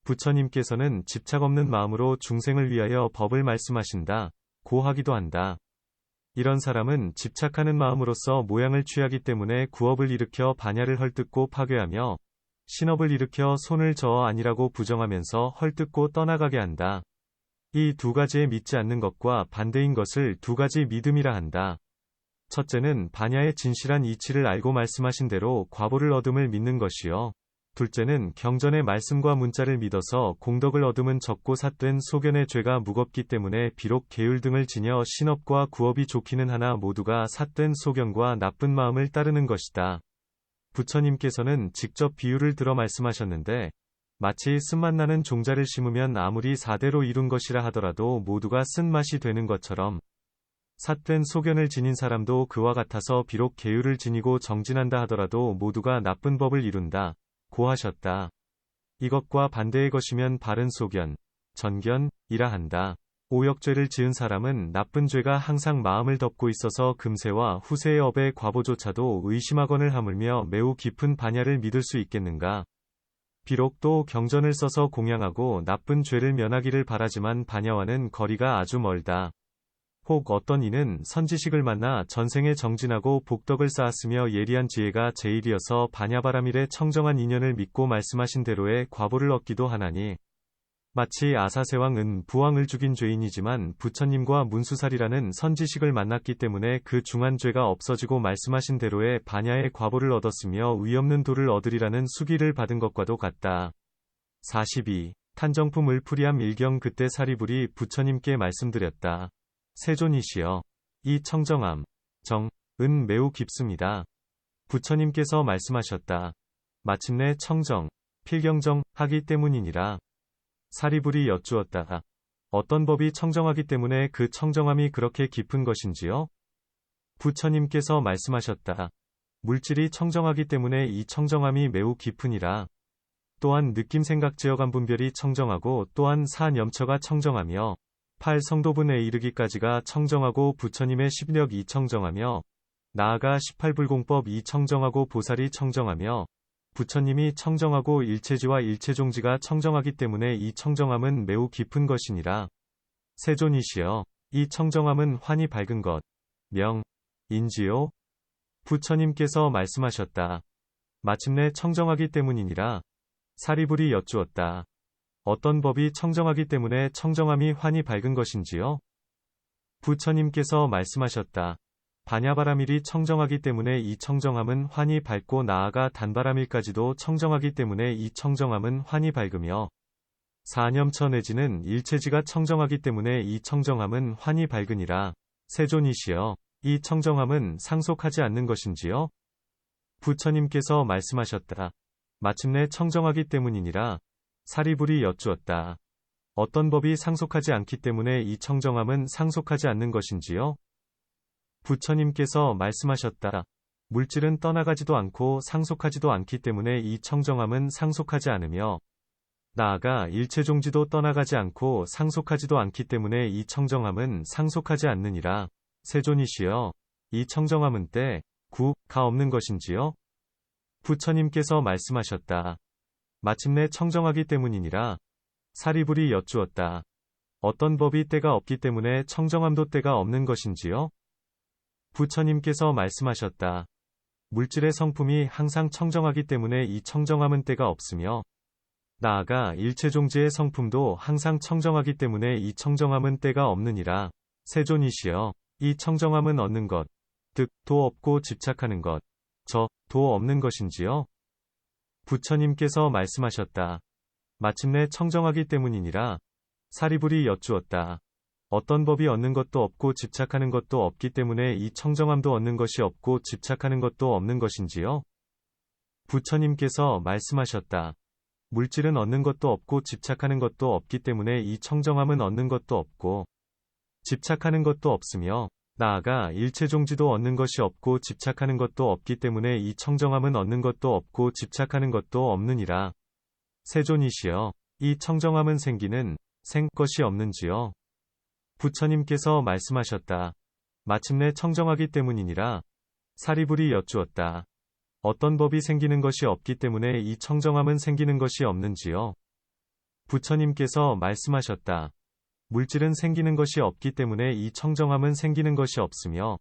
부처님께서는 집착 없는 마음으로 중생을 위하여 법을 말씀하신다. 고 하기도 한다. 이런 사람은 집착하는 마음으로서 모양을 취하기 때문에 구업을 일으켜 반야를 헐뜯고 파괴하며 신업을 일으켜 손을 저어 아니라고 부정하면서 헐뜯고 떠나가게 한다. 이 두 가지에 믿지 않는 것과 반대인 것을 두 가지 믿음이라 한다. 첫째는 반야의 진실한 이치를 알고 말씀하신 대로 과보를 얻음을 믿는 것이요. 둘째는 경전의 말씀과 문자를 믿어서 공덕을 얻음은 적고 삿된 소견의 죄가 무겁기 때문에 비록 계율 등을 지녀 신업과 구업이 좋기는 하나 모두가 삿된 소견과 나쁜 마음을 따르는 것이다. 부처님께서는 직접 비유를 들어 말씀하셨는데 마치 쓴맛 나는 종자를 심으면 아무리 4대로 이룬 것이라 하더라도 모두가 쓴맛이 되는 것처럼 삿된 소견을 지닌 사람도 그와 같아서 비록 계율을 지니고 정진한다 하더라도 모두가 나쁜 법을 이룬다. 고 하셨다. 이것과 반대의 것이면 바른 소견, 전견이라 한다. 오역죄를 지은 사람은 나쁜 죄가 항상 마음을 덮고 있어서 금세와 후세의 업의 과보조차도 의심하거늘 하물며 매우 깊은 반야를 믿을 수 있겠는가. 비록 또 경전을 써서 공양하고 나쁜 죄를 면하기를 바라지만 반야와는 거리가 아주 멀다. 혹 어떤 이는 선지식을 만나 전생에 정진하고 복덕을 쌓았으며 예리한 지혜가 제일이어서 바냐바라밀의 청정한 인연을 믿고 말씀하신 대로의 과보를 얻기도 하나니 마치 아사세왕은 부왕을 죽인 죄인이지만 부처님과 문수살이라는 선지식을 만났기 때문에 그 중한 죄가 없어지고 말씀하신 대로의 바냐의 과보를 얻었으며 위없는 도를 얻으리라는 수기를 받은 것과도 같다. 42. 탄정품 을풀이함 일경 그때 사리불이 부처님께 말씀드렸다. 세존이시여, 이 청정함, 은 매우 깊습니다. 부처님께서 말씀하셨다. 마침내 청정, 필경정 하기 때문이니라. 사리불이 여쭈었다. 어떤 법이 청정하기 때문에 그 청정함이 그렇게 깊은 것인지요? 부처님께서 말씀하셨다. 물질이 청정하기 때문에 이 청정함이 매우 깊으니라. 또한 느낌 생각 제어감 분별이 청정하고 또한 사념처가 청정하며 8성도분에 이르기까지가 청정하고 부처님의 십력이 청정하며 나아가 18불공법 이 청정하고 보살이 청정하며 부처님이 청정하고 일체지와 일체종지가 청정하기 때문에 이 청정함은 매우 깊은 것이니라. 세존이시여, 이 청정함은 환히 밝은 것, 인지요? 부처님께서 말씀하셨다. 마침내 청정하기 때문이니라. 사리불이 여쭈었다. 어떤 법이 청정하기 때문에 청정함이 환히 밝은 것인지요? 부처님께서 말씀하셨다. 바냐바라밀이 청정하기 때문에 이 청정함은 환히 밝고 나아가 단바라밀까지도 청정하기 때문에 이 청정함은 환히 밝으며 사념처 내지는 일체지가 청정하기 때문에 이 청정함은 환히 밝으니라. 세존이시여, 이 청정함은 상속하지 않는 것인지요? 부처님께서 말씀하셨다. 마침내 청정하기 때문이니라. 사리불이 여쭈었다. 어떤 법이 상속하지 않기 때문에 이 청정함은 상속하지 않는 것인지요? 부처님께서 말씀하셨다. 물질은 떠나가지도 않고 상속하지도 않기 때문에 이 청정함은 상속하지 않으며 나아가 일체종지도 떠나가지 않고 상속하지도 않기 때문에 이 청정함은 상속하지 않느니라. 세존이시여, 이 청정함은 때, 가 없는 것인지요? 부처님께서 말씀하셨다. 마침내 청정하기 때문이니라. 사리불이 여쭈었다. 어떤 법이 때가 없기 때문에 청정함도 때가 없는 것인지요? 부처님께서 말씀하셨다. 물질의 성품이 항상 청정하기 때문에 이 청정함은 때가 없으며 나아가 일체종지의 성품도 항상 청정하기 때문에 이 청정함은 때가 없느니라. 세존이시여, 이 청정함은 얻는 것, 득, 도 없고 집착하는 것, 도 없는 것인지요? 부처님께서 말씀하셨다. 마침내 청정하기 때문이니라. 사리불이 여쭈었다. 어떤 법이 얻는 것도 없고 집착하는 것도 없기 때문에 이 청정함도 얻는 것이 없고 집착하는 것도 없는 것인지요? 부처님께서 말씀하셨다. 물질은 얻는 것도 없고 집착하는 것도 없기 때문에 이 청정함은 얻는 것도 없고 집착하는 것도 없으며 나아가 일체종지도 얻는 것이 없고 집착하는 것도 없기 때문에 이 청정함은 얻는 것도 없고 집착하는 것도 없느니라. 세존이시여, 이 청정함은 생기는 것이 없는지요? 부처님께서 말씀하셨다. 마침내 청정하기 때문이니라. 사리불이 여쭈었다. 어떤 법이 생기는 것이 없기 때문에 이 청정함은 생기는 것이 없는지요? 부처님께서 말씀하셨다. 물질은 생기는 것이 없기 때문에 이 청정함은 생기는 것이 없으며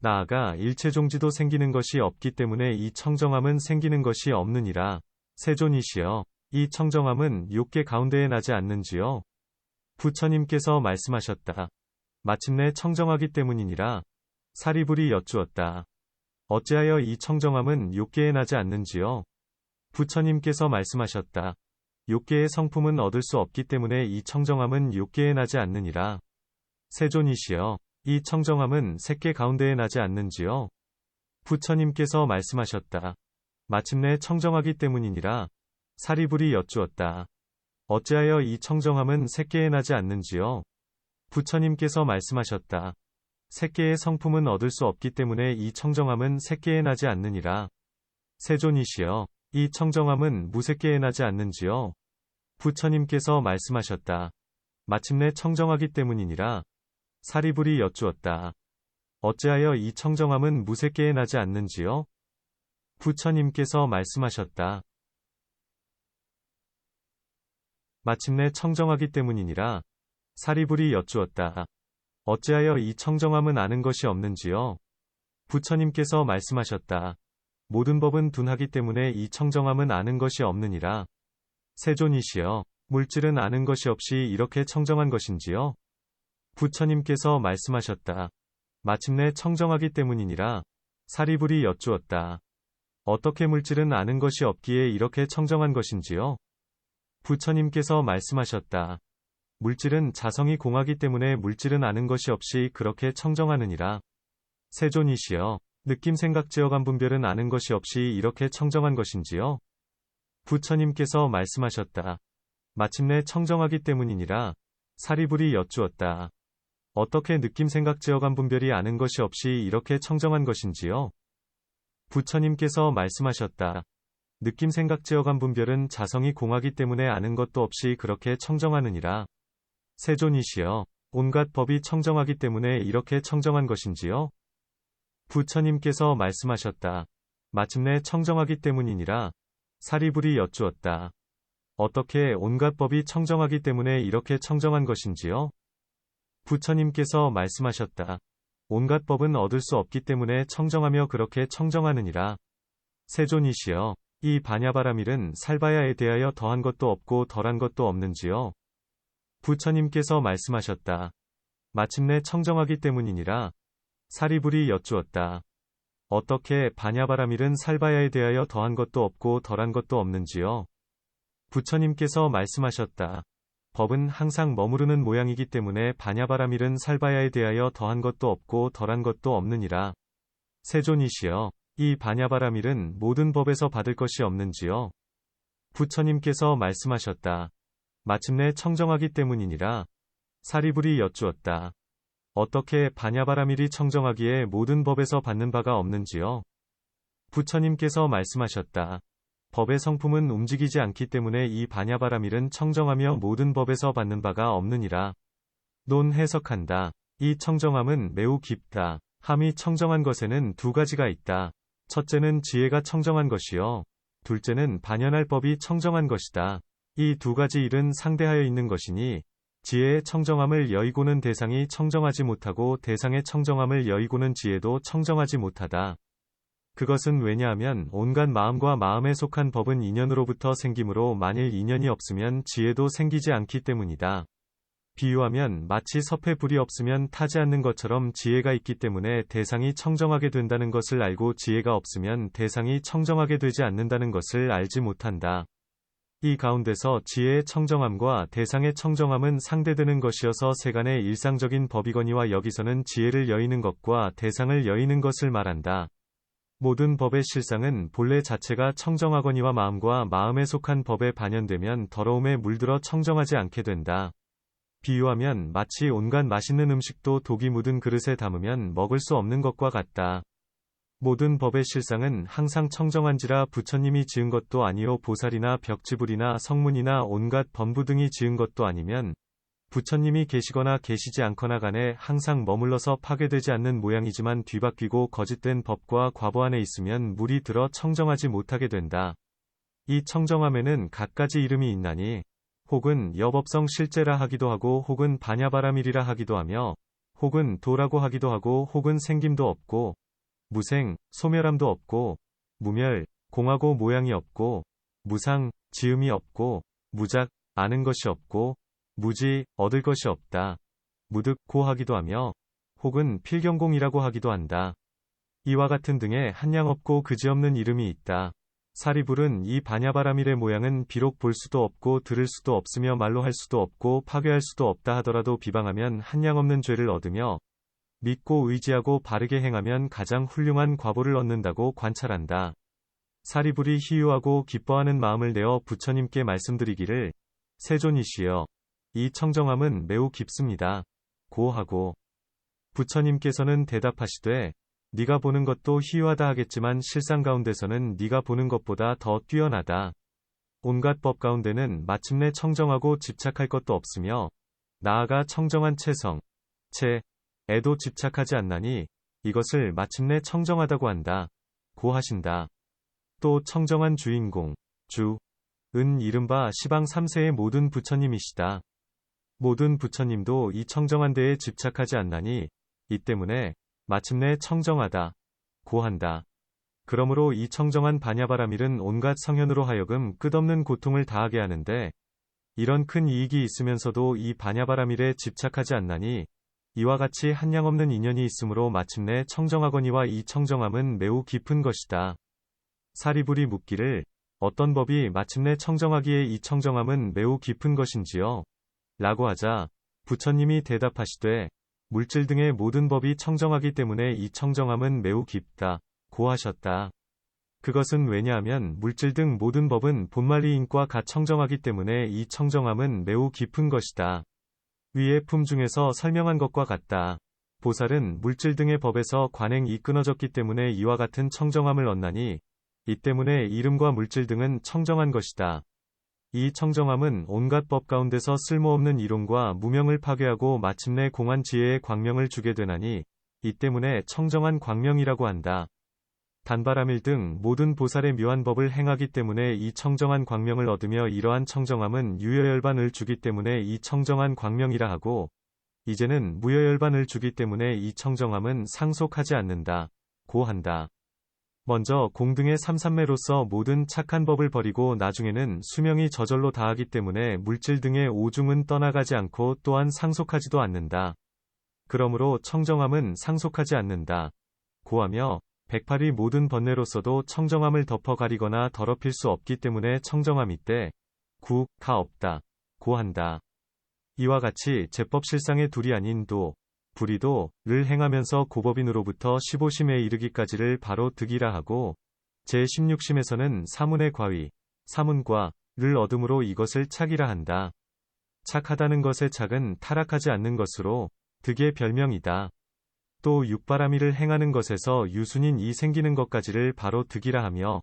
나아가 일체종지도 생기는 것이 없기 때문에 이 청정함은 생기는 것이 없느니라. 세존이시여, 이 청정함은 욕계 가운데에 나지 않는지요? 부처님께서 말씀하셨다. 마침내 청정하기 때문이니라. 사리불이 여쭈었다. 어찌하여 이 청정함은 욕계에 나지 않는지요? 부처님께서 말씀하셨다. 욕계의 성품은 얻을 수 없기 때문에 이 청정함은 욕계에 나지 않느니라. 세존이시여, 이 청정함은 색계 가운데에 나지 않는지요? 부처님께서 말씀하셨다. 마침내 청정하기 때문이니라. 사리불이 여쭈었다. 어찌하여 이 청정함은 색계에 나지 않는지요? 부처님께서 말씀하셨다. 색계의 성품은 얻을 수 없기 때문에 이 청정함은 색계에 나지 않느니라. 세존이시여, 이 청정함은 무색계에 나지 않는지요? 부처님께서 말씀하셨다. 마침내 청정하기 때문이니라. 사리불이 여쭈었다. 어찌하여 이 청정함은 무색계에 나지 않는지요? 부처님께서 말씀하셨다. 마침내 청정하기 때문이니라. 사리불이 여쭈었다. 어찌하여 이 청정함은 아는 것이 없는지요? 부처님께서 말씀하셨다. 모든 법은 둔하기 때문에 이 청정함은 아는 것이 없느니라. 세존이시여, 물질은 아는 것이 없이 이렇게 청정한 것인지요? 부처님께서 말씀하셨다. 마침내 청정하기 때문이니라. 사리불이 여쭈었다. 어떻게 물질은 아는 것이 없기에 이렇게 청정한 것인지요? 부처님께서 말씀하셨다. 물질은 자성이 공하기 때문에 물질은 아는 것이 없이 그렇게 청정하느니라. 세존이시여, 느낌 생각 지어감 분별은 아는 것이 없이 이렇게 청정한 것인지요? 부처님께서 말씀하셨다. 마침내 청정하기 때문이니라. 사리불이 여쭈었다. 어떻게 느낌 생각 지어감 분별이 아는 것이 없이 이렇게 청정한 것인지요? 부처님께서 말씀하셨다. 느낌 생각 지어감 분별은 자성이 공하기 때문에 아는 것도 없이 그렇게 청정하느니라. 세존이시여, 온갖 법이 청정하기 때문에 이렇게 청정한 것인지요? 부처님께서 말씀하셨다. 마침내 청정하기 때문이니라. 사리불이 여쭈었다. 어떻게 온갖 법이 청정하기 때문에 이렇게 청정한 것인지요? 부처님께서 말씀하셨다. 온갖 법은 얻을 수 없기 때문에 청정하며 그렇게 청정하느니라. 세존이시여, 이 반야바라밀은 살바야에 대하여 더한 것도 없고 덜한 것도 없는지요? 부처님께서 말씀하셨다. 마침내 청정하기 때문이니라. 사리불이 여쭈었다. 어떻게 반야바라밀은 살바야에 대하여 더한 것도 없고 덜한 것도 없는지요? 부처님께서 말씀하셨다. 법은 항상 머무르는 모양이기 때문에 반야바라밀은 살바야에 대하여 더한 것도 없고 덜한 것도 없느니라. 세존이시여, 이 반야바라밀은 모든 법에서 받을 것이 없는지요? 부처님께서 말씀하셨다. 마침내 청정하기 때문이니라. 사리불이 여쭈었다. 어떻게 반야바라밀이 청정하기에 모든 법에서 받는 바가 없는지요? 부처님께서 말씀하셨다. 법의 성품은 움직이지 않기 때문에 이 반야바라밀은 청정하며 모든 법에서 받는 바가 없느니라. 논 해석한다. 이 청정함은 매우 깊다. 함이 청정한 것에는 두 가지가 있다. 첫째는 지혜가 청정한 것이요. 둘째는 반연할 법이 청정한 것이다. 이 두 가지 일은 상대하여 있는 것이니 지혜의 청정함을 여의고는 대상이 청정하지 못하고 대상의 청정함을 여의고는 지혜도 청정하지 못하다. 그것은 왜냐하면 온갖 마음과 마음에 속한 법은 인연으로부터 생기므로 만일 인연이 없으면 지혜도 생기지 않기 때문이다. 비유하면 마치 섭에 불이 없으면 타지 않는 것처럼 지혜가 있기 때문에 대상이 청정하게 된다는 것을 알고 지혜가 없으면 대상이 청정하게 되지 않는다는 것을 알지 못한다. 이 가운데서 지혜의 청정함과 대상의 청정함은 상대되는 것이어서 세간의 일상적인 법이거니와 여기서는 지혜를 여의는 것과 대상을 여의는 것을 말한다. 모든 법의 실상은 본래 자체가 청정하거니와 마음과 마음에 속한 법에 반연되면 더러움에 물들어 청정하지 않게 된다. 비유하면 마치 온갖 맛있는 음식도 독이 묻은 그릇에 담으면 먹을 수 없는 것과 같다. 모든 법의 실상은 항상 청정한지라 부처님이 지은 것도 아니요 보살이나 벽지불이나 성문이나 온갖 범부 등이 지은 것도 아니면 부처님이 계시거나 계시지 않거나 간에 항상 머물러서 파괴되지 않는 모양이지만 뒤바뀌고 거짓된 법과 과보 안에 있으면 물이 들어 청정하지 못하게 된다. 이 청정함에는 갖가지 이름이 있나니 혹은 여법성 실제라 하기도 하고 혹은 반야바라밀이라 하기도 하며 혹은 도라고 하기도 하고 혹은 생김도 없고 무생, 소멸함도 없고 무멸, 공하고 모양이 없고 무상, 지음이 없고 무작, 아는 것이 없고 무지, 얻을 것이 없다. 무득고 하기도 하며 혹은 필경공이라고 하기도 한다. 이와 같은 등의 한량없고 그지없는 이름이 있다. 사리불은 이 반야바라밀의 모양은 비록 볼 수도 없고 들을 수도 없으며 말로 할 수도 없고 파괴할 수도 없다 하더라도 비방하면 한량없는 죄를 얻으며 믿고 의지하고 바르게 행하면 가장 훌륭한 과보를 얻는다고 관찰한다. 사리불이 희유하고 기뻐하는 마음을 내어 부처님께 말씀드리기를 세존이시여 이 청정함은 매우 깊습니다. 고 하고 부처님께서는 대답하시되 네가 보는 것도 희유하다 하겠지만 실상 가운데서는 네가 보는 것보다 더 뛰어나다. 온갖 법 가운데는 마침내 청정하고 집착할 것도 없으며 나아가 청정한 체성, 에도 집착하지 않나니 이것을 마침내 청정하다고 한다. 고 하신다. 또 청정한 주인공, 은 이른바 시방 3세의 모든 부처님이시다. 모든 부처님도 이 청정한 데에 집착하지 않나니 이 때문에 마침내 청정하다. 고 한다. 그러므로 이 청정한 반야바라밀은 온갖 성현으로 하여금 끝없는 고통을 다하게 하는데 이런 큰 이익이 있으면서도 이 반야바라밀에 집착하지 않나니 이와 같이 한량없는 인연이 있으므로 마침내 청정하거니와 이 청정함은 매우 깊은 것이다. 사리불이 묻기를 어떤 법이 마침내 청정하기에 이 청정함은 매우 깊은 것인지요? 라고 하자 부처님이 대답하시되 물질 등의 모든 법이 청정하기 때문에 이 청정함은 매우 깊다. 고 하셨다. 그것은 왜냐하면 물질 등 모든 법은 본말이 인과 같 청정하기 때문에 이 청정함은 매우 깊은 것이다. 위의 품 중에서 설명한 것과 같다. 보살은 물질 등의 법에서 관행이 끊어졌기 때문에 이와 같은 청정함을 얻나니 이 때문에 이름과 물질 등은 청정한 것이다. 이 청정함은 온갖 법 가운데서 쓸모없는 이론과 무명을 파괴하고 마침내 공한 지혜의 광명을 주게 되나니 이 때문에 청정한 광명이라고 한다. 단바라밀 등 모든 보살의 묘한 법을 행하기 때문에 이 청정한 광명을 얻으며 이러한 청정함은 유여열반을 주기 때문에 이 청정한 광명이라 하고 이제는 무여열반을 주기 때문에 이 청정함은 상속하지 않는다. 고 한다. 먼저 공등의 삼삼매로서 모든 착한 법을 버리고 나중에는 수명이 저절로 다하기 때문에 물질 등의 오중은 떠나가지 않고 또한 상속하지도 않는다. 그러므로 청정함은 상속하지 않는다. 고 하며 108이 모든 번뇌로서도 청정함을 덮어 가리거나 더럽힐 수 없기 때문에 청정함 이때 가 없다. 고 한다. 이와 같이 제법실상의 둘이 아닌 불이도를 행하면서 고법인으로부터 15심에 이르기까지를 바로 득이라 하고 제16심에서는 사문의 과위, 사문과를 얻음으로 이것을 착이라 한다. 착하다는 것의 착은 타락하지 않는 것으로 득의 별명이다. 또 육바라밀을 행하는 것에서 유순인 이 생기는 것까지를 바로 득이라 하며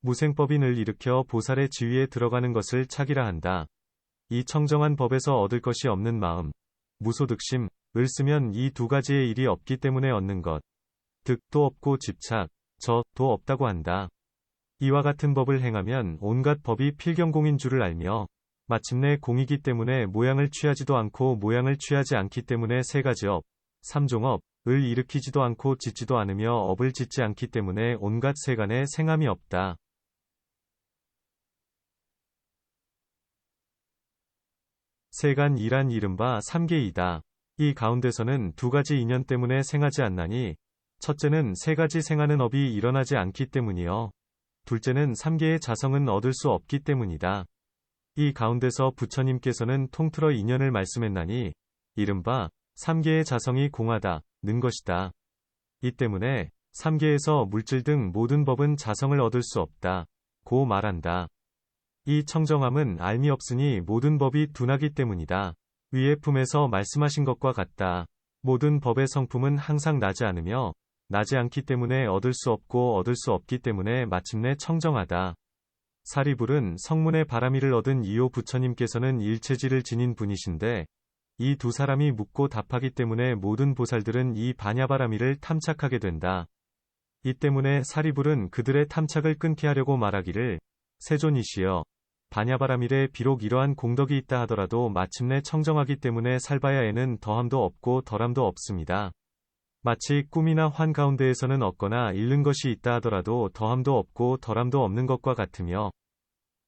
무생법인을 일으켜 보살의 지위에 들어가는 것을 착이라 한다. 이 청정한 법에서 얻을 것이 없는 마음, 무소득심을 쓰면 이 두 가지의 일이 없기 때문에 얻는 것, 득도 없고 집착, 저도 없다고 한다. 이와 같은 법을 행하면 온갖 법이 필경공인 줄을 알며 마침내 공이기 때문에 모양을 취하지도 않고 모양을 취하지 않기 때문에 세 가지 업, 삼종업, 을 일으키지도 않고 짓지도 않으며 업을 짓지 않기 때문에 온갖 세간에 생함이 없다. 세간이란 이른바 삼계이다. 이 가운데서는 두 가지 인연 때문에 생하지 않나니 첫째는 세 가지 생하는 업이 일어나지 않기 때문이요. 둘째는 삼계의 자성은 얻을 수 없기 때문이다. 이 가운데서 부처님께서는 통틀어 인연을 말씀했나니 이른바 삼계의 자성이 공하다는 것이다. 이 때문에 삼계에서 물질 등 모든 법은 자성을 얻을 수 없다. 고 말한다. 이 청정함은 알미 없으니 모든 법이 둔하기 때문이다. 위의 품에서 말씀하신 것과 같다. 모든 법의 성품은 항상 나지 않으며 나지 않기 때문에 얻을 수 없고 얻을 수 없기 때문에 마침내 청정하다. 사리불은 성문의 바라미를 얻은 이호 부처님께서는 일체지를 지닌 분이신데 이 두 사람이 묻고 답하기 때문에 모든 보살들은 이 반야바라미를 탐착하게 된다. 이 때문에 사리불은 그들의 탐착을 끊게 하려고 말하기를 세존이시여 반야바라밀에 비록 이러한 공덕이 있다 하더라도 마침내 청정하기 때문에 살바야에는 더함도 없고 덜함도 없습니다. 마치 꿈이나 환 가운데에서는 얻거나 잃는 것이 있다 하더라도 더함도 없고 덜함도 없는 것과 같으며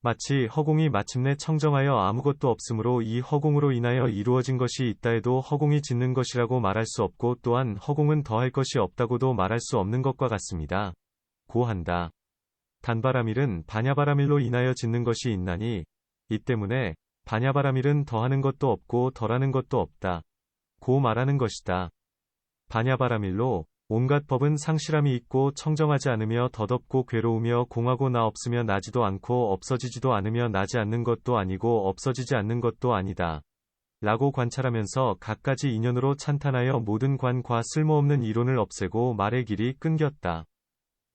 마치 허공이 마침내 청정하여 아무것도 없으므로 이 허공으로 인하여 이루어진 것이 있다 해도 허공이 짓는 것이라고 말할 수 없고 또한 허공은 더할 것이 없다고도 말할 수 없는 것과 같습니다. 고 한다. 단바라밀은 반야바라밀로 인하여 짓는 것이 있나니 이 때문에 반야바라밀은 더하는 것도 없고 덜하는 것도 없다. 고 말하는 것이다. 반야바라밀로 온갖 법은 상실함이 있고 청정하지 않으며 덧없고 괴로우며 공하고 나 없으며 나지도 않고 없어지지도 않으며 나지 않는 것도 아니고 없어지지 않는 것도 아니다. 라고 관찰하면서 갖가지 인연으로 찬탄하여 모든 관과 쓸모없는 이론을 없애고 말의 길이 끊겼다.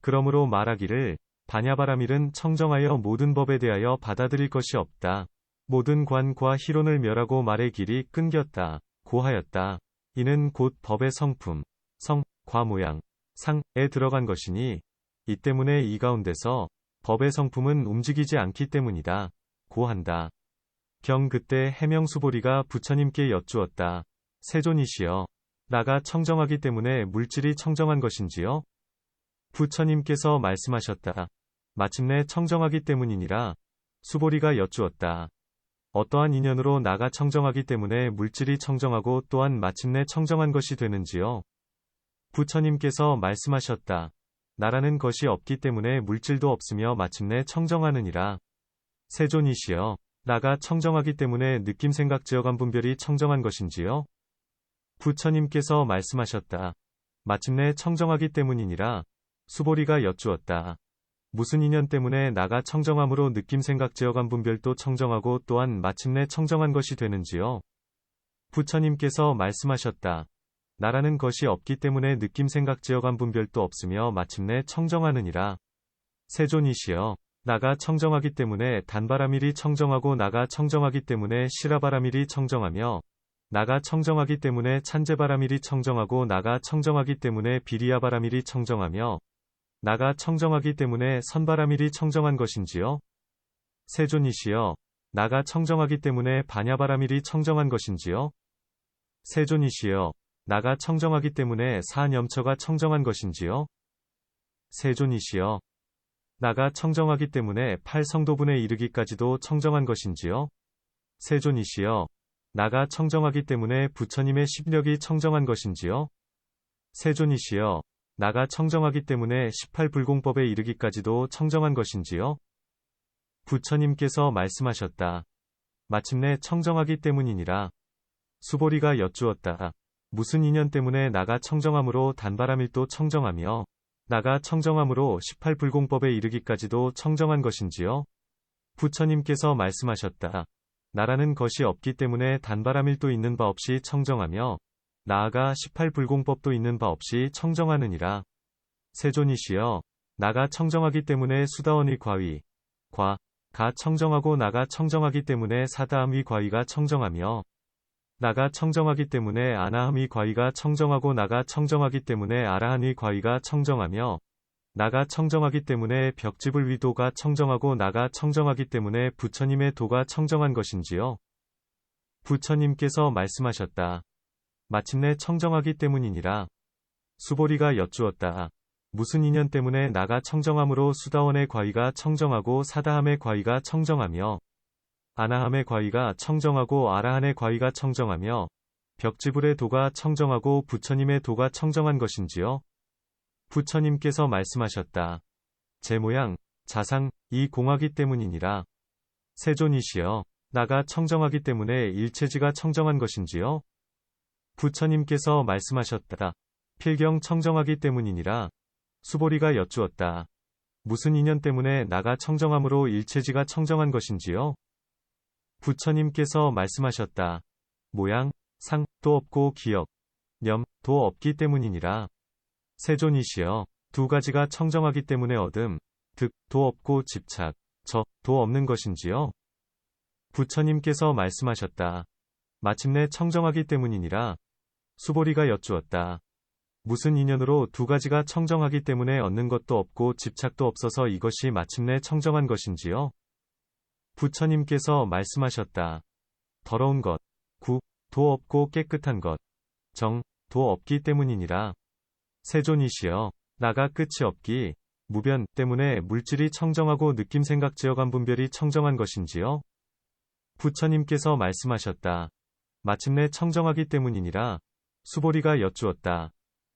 그러므로 말하기를 반야바라밀은 청정하여 모든 법에 대하여 받아들일 것이 없다. 모든 관과 희론을 멸하고 말의 길이 끊겼다. 고 하였다. 이는 곧 법의 성품, 성, 과 모양, 상에 들어간 것이니 이 때문에 이 가운데서 법의 성품은 움직이지 않기 때문이다. 고 한다. 경 그때 해명수보리가 부처님께 여쭈었다. 세존이시여, 나가 청정하기 때문에 물질이 청정한 것인지요? 부처님께서 말씀하셨다. 마침내 청정하기 때문이니라. 수보리가 여쭈었다. 어떠한 인연으로 나가 청정하기 때문에 물질이 청정하고 또한 마침내 청정한 것이 되는지요? 부처님께서 말씀하셨다. 나라는 것이 없기 때문에 물질도 없으며 마침내 청정하느니라. 세존이시여, 나가 청정하기 때문에 느낌생각지어감 분별이 청정한 것인지요? 부처님께서 말씀하셨다. 마침내 청정하기 때문이니라. 수보리가 여쭈었다. 무슨 인연 때문에 나가 청정함으로 느낌생각지어감 분별도 청정하고 또한 마침내 청정한 것이 되는지요? 부처님께서 말씀하셨다. 나라는 것이 없기 때문에 느낌생각지어감 분별도 없으며 마침내 청정하느니라. 세존이시여, 나가 청정하기 때문에 단바라밀이 청정하고 나가 청정하기 때문에 시라바라밀이 청정하며 나가 청정하기 때문에 찬제바라밀이 청정하고 나가 청정하기 때문에 비리야바라밀이 청정하며 나가 청정하기 때문에 선바라밀이 청정한 것인지요? 세존이시여, 나가 청정하기 때문에 반야바라밀이 청정한 것인지요? 세존이시여, 나가 청정하기 때문에 사념처가 청정한 것인지요? 세존이시여, 나가 청정하기 때문에 팔성도분에 이르기까지도 청정한 것인지요? 세존이시여, 나가 청정하기 때문에 부처님의 십력이 청정한 것인지요? 세존이시여, 나가 청정하기 때문에 18불공법에 이르기까지도 청정한 것인지요? 부처님께서 말씀하셨다. 마침내 청정하기 때문이니라. 수보리가 여쭈었다. 무슨 인연 때문에 나가 청정함으로 단바라밀도 청정하며 나가 청정함으로 18불공법에 이르기까지도 청정한 것인지요? 부처님께서 말씀하셨다. 나라는 것이 없기 때문에 단바라밀도 있는 바 없이 청정하며 나아가 18불공법도 있는 바 없이 청정하느니라. 세존이시여, 나가 청정하기 때문에 수다원의 과위, 가 청정하고 나가 청정하기 때문에 사다함의 과위가 청정하며 나가 청정하기 때문에 아나함의 과위가 청정하고 나가 청정하기 때문에 아라한의 과위가 청정하며 나가 청정하기 때문에 벽집을 위도가 청정하고 나가 청정하기 때문에 부처님의 도가 청정한 것인지요? 부처님께서 말씀하셨다. 마침내 청정하기 때문이니라. 수보리가 여쭈었다. 무슨 인연 때문에 나가 청정함으로 수다원의 과위가 청정하고 사다함의 과위가 청정하며 아나함의 과위가 청정하고 아라한의 과위가 청정하며 벽지불의 도가 청정하고 부처님의 도가 청정한 것인지요? 부처님께서 말씀하셨다. 제 모양, 자상, 이 공하기 때문이니라. 세존이시여, 나가 청정하기 때문에 일체지가 청정한 것인지요? 부처님께서 말씀하셨다. 필경 청정하기 때문이니라. 수보리가 여쭈었다. 무슨 인연 때문에 나가 청정함으로 일체지가 청정한 것인지요? 부처님께서 말씀하셨다. 모양, 상, 도 없고 기억, 념, 도 없기 때문이니라. 세존이시여, 두 가지가 청정하기 때문에 얻음, 득, 도 없고 집착, 도 없는 것인지요? 부처님께서 말씀하셨다. 마침내 청정하기 때문이니라. 수보리가 여쭈었다. 무슨 인연으로 두 가지가 청정하기 때문에 얻는 것도 없고 집착도 없어서 이것이 마침내 청정한 것인지요? 부처님께서 말씀하셨다. 더러운 것, 도 없고 깨끗한 것, 도 없기 때문이니라. 세존이시여, 나가 끝이 없기, 무변 때문에 물질이 청정하고 느낌 생각 지어감 분별이 청정한 것인지요? 부처님께서 말씀하셨다. 마침내 청정하기 때문이니라. 수보리가 여쭈었다.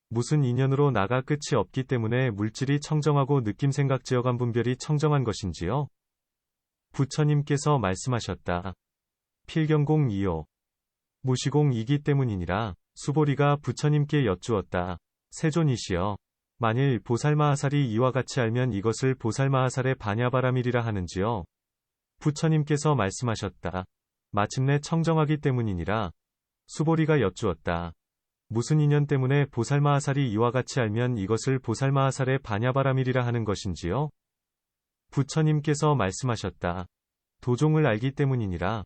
무슨 인연으로 나가 끝이 없기 때문에 물질이 청정하고 느낌 생각 지어감 분별이 청정한 것인지요? 부처님께서 말씀하셨다. 필경공 이요. 무시공이기 때문이니라. 수보리가 부처님께 여쭈었다. 세존이시여, 만일 보살마하살이 이와 같이 알면 이것을 보살마하살의 반야바라밀이라 하는지요? 부처님께서 말씀하셨다. 마침내 청정하기 때문이니라. 수보리가 여쭈었다. 무슨 인연 때문에 보살마하살이 이와 같이 알면 이것을 보살마하살의 반야바라밀이라 하는 것인지요? 부처님께서 말씀하셨다. 도종을 알기 때문이니라.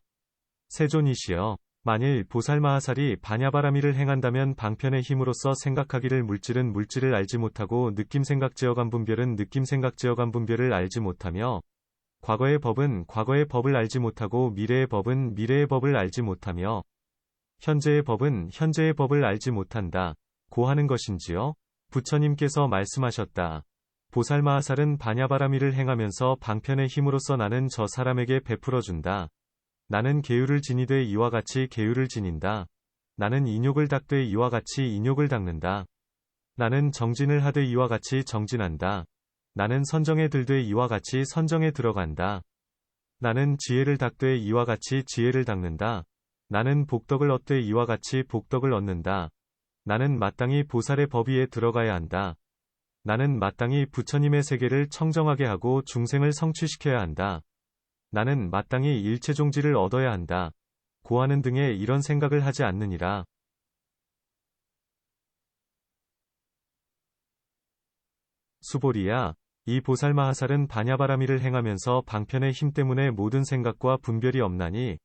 세존이시여, 만일 보살마하살이 반야바라밀을 행한다면 방편의 힘으로써 생각하기를 물질은 물질을 알지 못하고 느낌 생각 지어감 분별은 느낌 생각 지어감 분별을 알지 못하며 과거의 법은 과거의 법을 알지 못하고 미래의 법은 미래의 법을 알지 못하며 현재의 법은 현재의 법을 알지 못한다. 고 하는 것인지요? 부처님께서 말씀하셨다. 보살마하살은 반야바라밀을 행하면서 방편의 힘으로써 나는 저 사람에게 베풀어준다. 나는 계율을 지니되 이와 같이 계율을 지닌다. 나는 인욕을 닦되 이와 같이 인욕을 닦는다. 나는 정진을 하되 이와 같이 정진한다. 나는 선정에 들되 이와 같이 선정에 들어간다. 나는 지혜를 닦되 이와 같이 지혜를 닦는다. 나는 복덕을 얻되 이와 같이 복덕을 얻는다. 나는 마땅히 보살의 법 위에 들어가야 한다. 나는 마땅히 부처님의 세계를 청정하게 하고 중생을 성취시켜야 한다. 나는 마땅히 일체종지를 얻어야 한다. 고하는 등의 이런 생각을 하지 않느니라. 수보리야, 이 보살마하살은 반야바라밀을 행하면서 방편의 힘 때문에 모든 생각과 분별이 없나니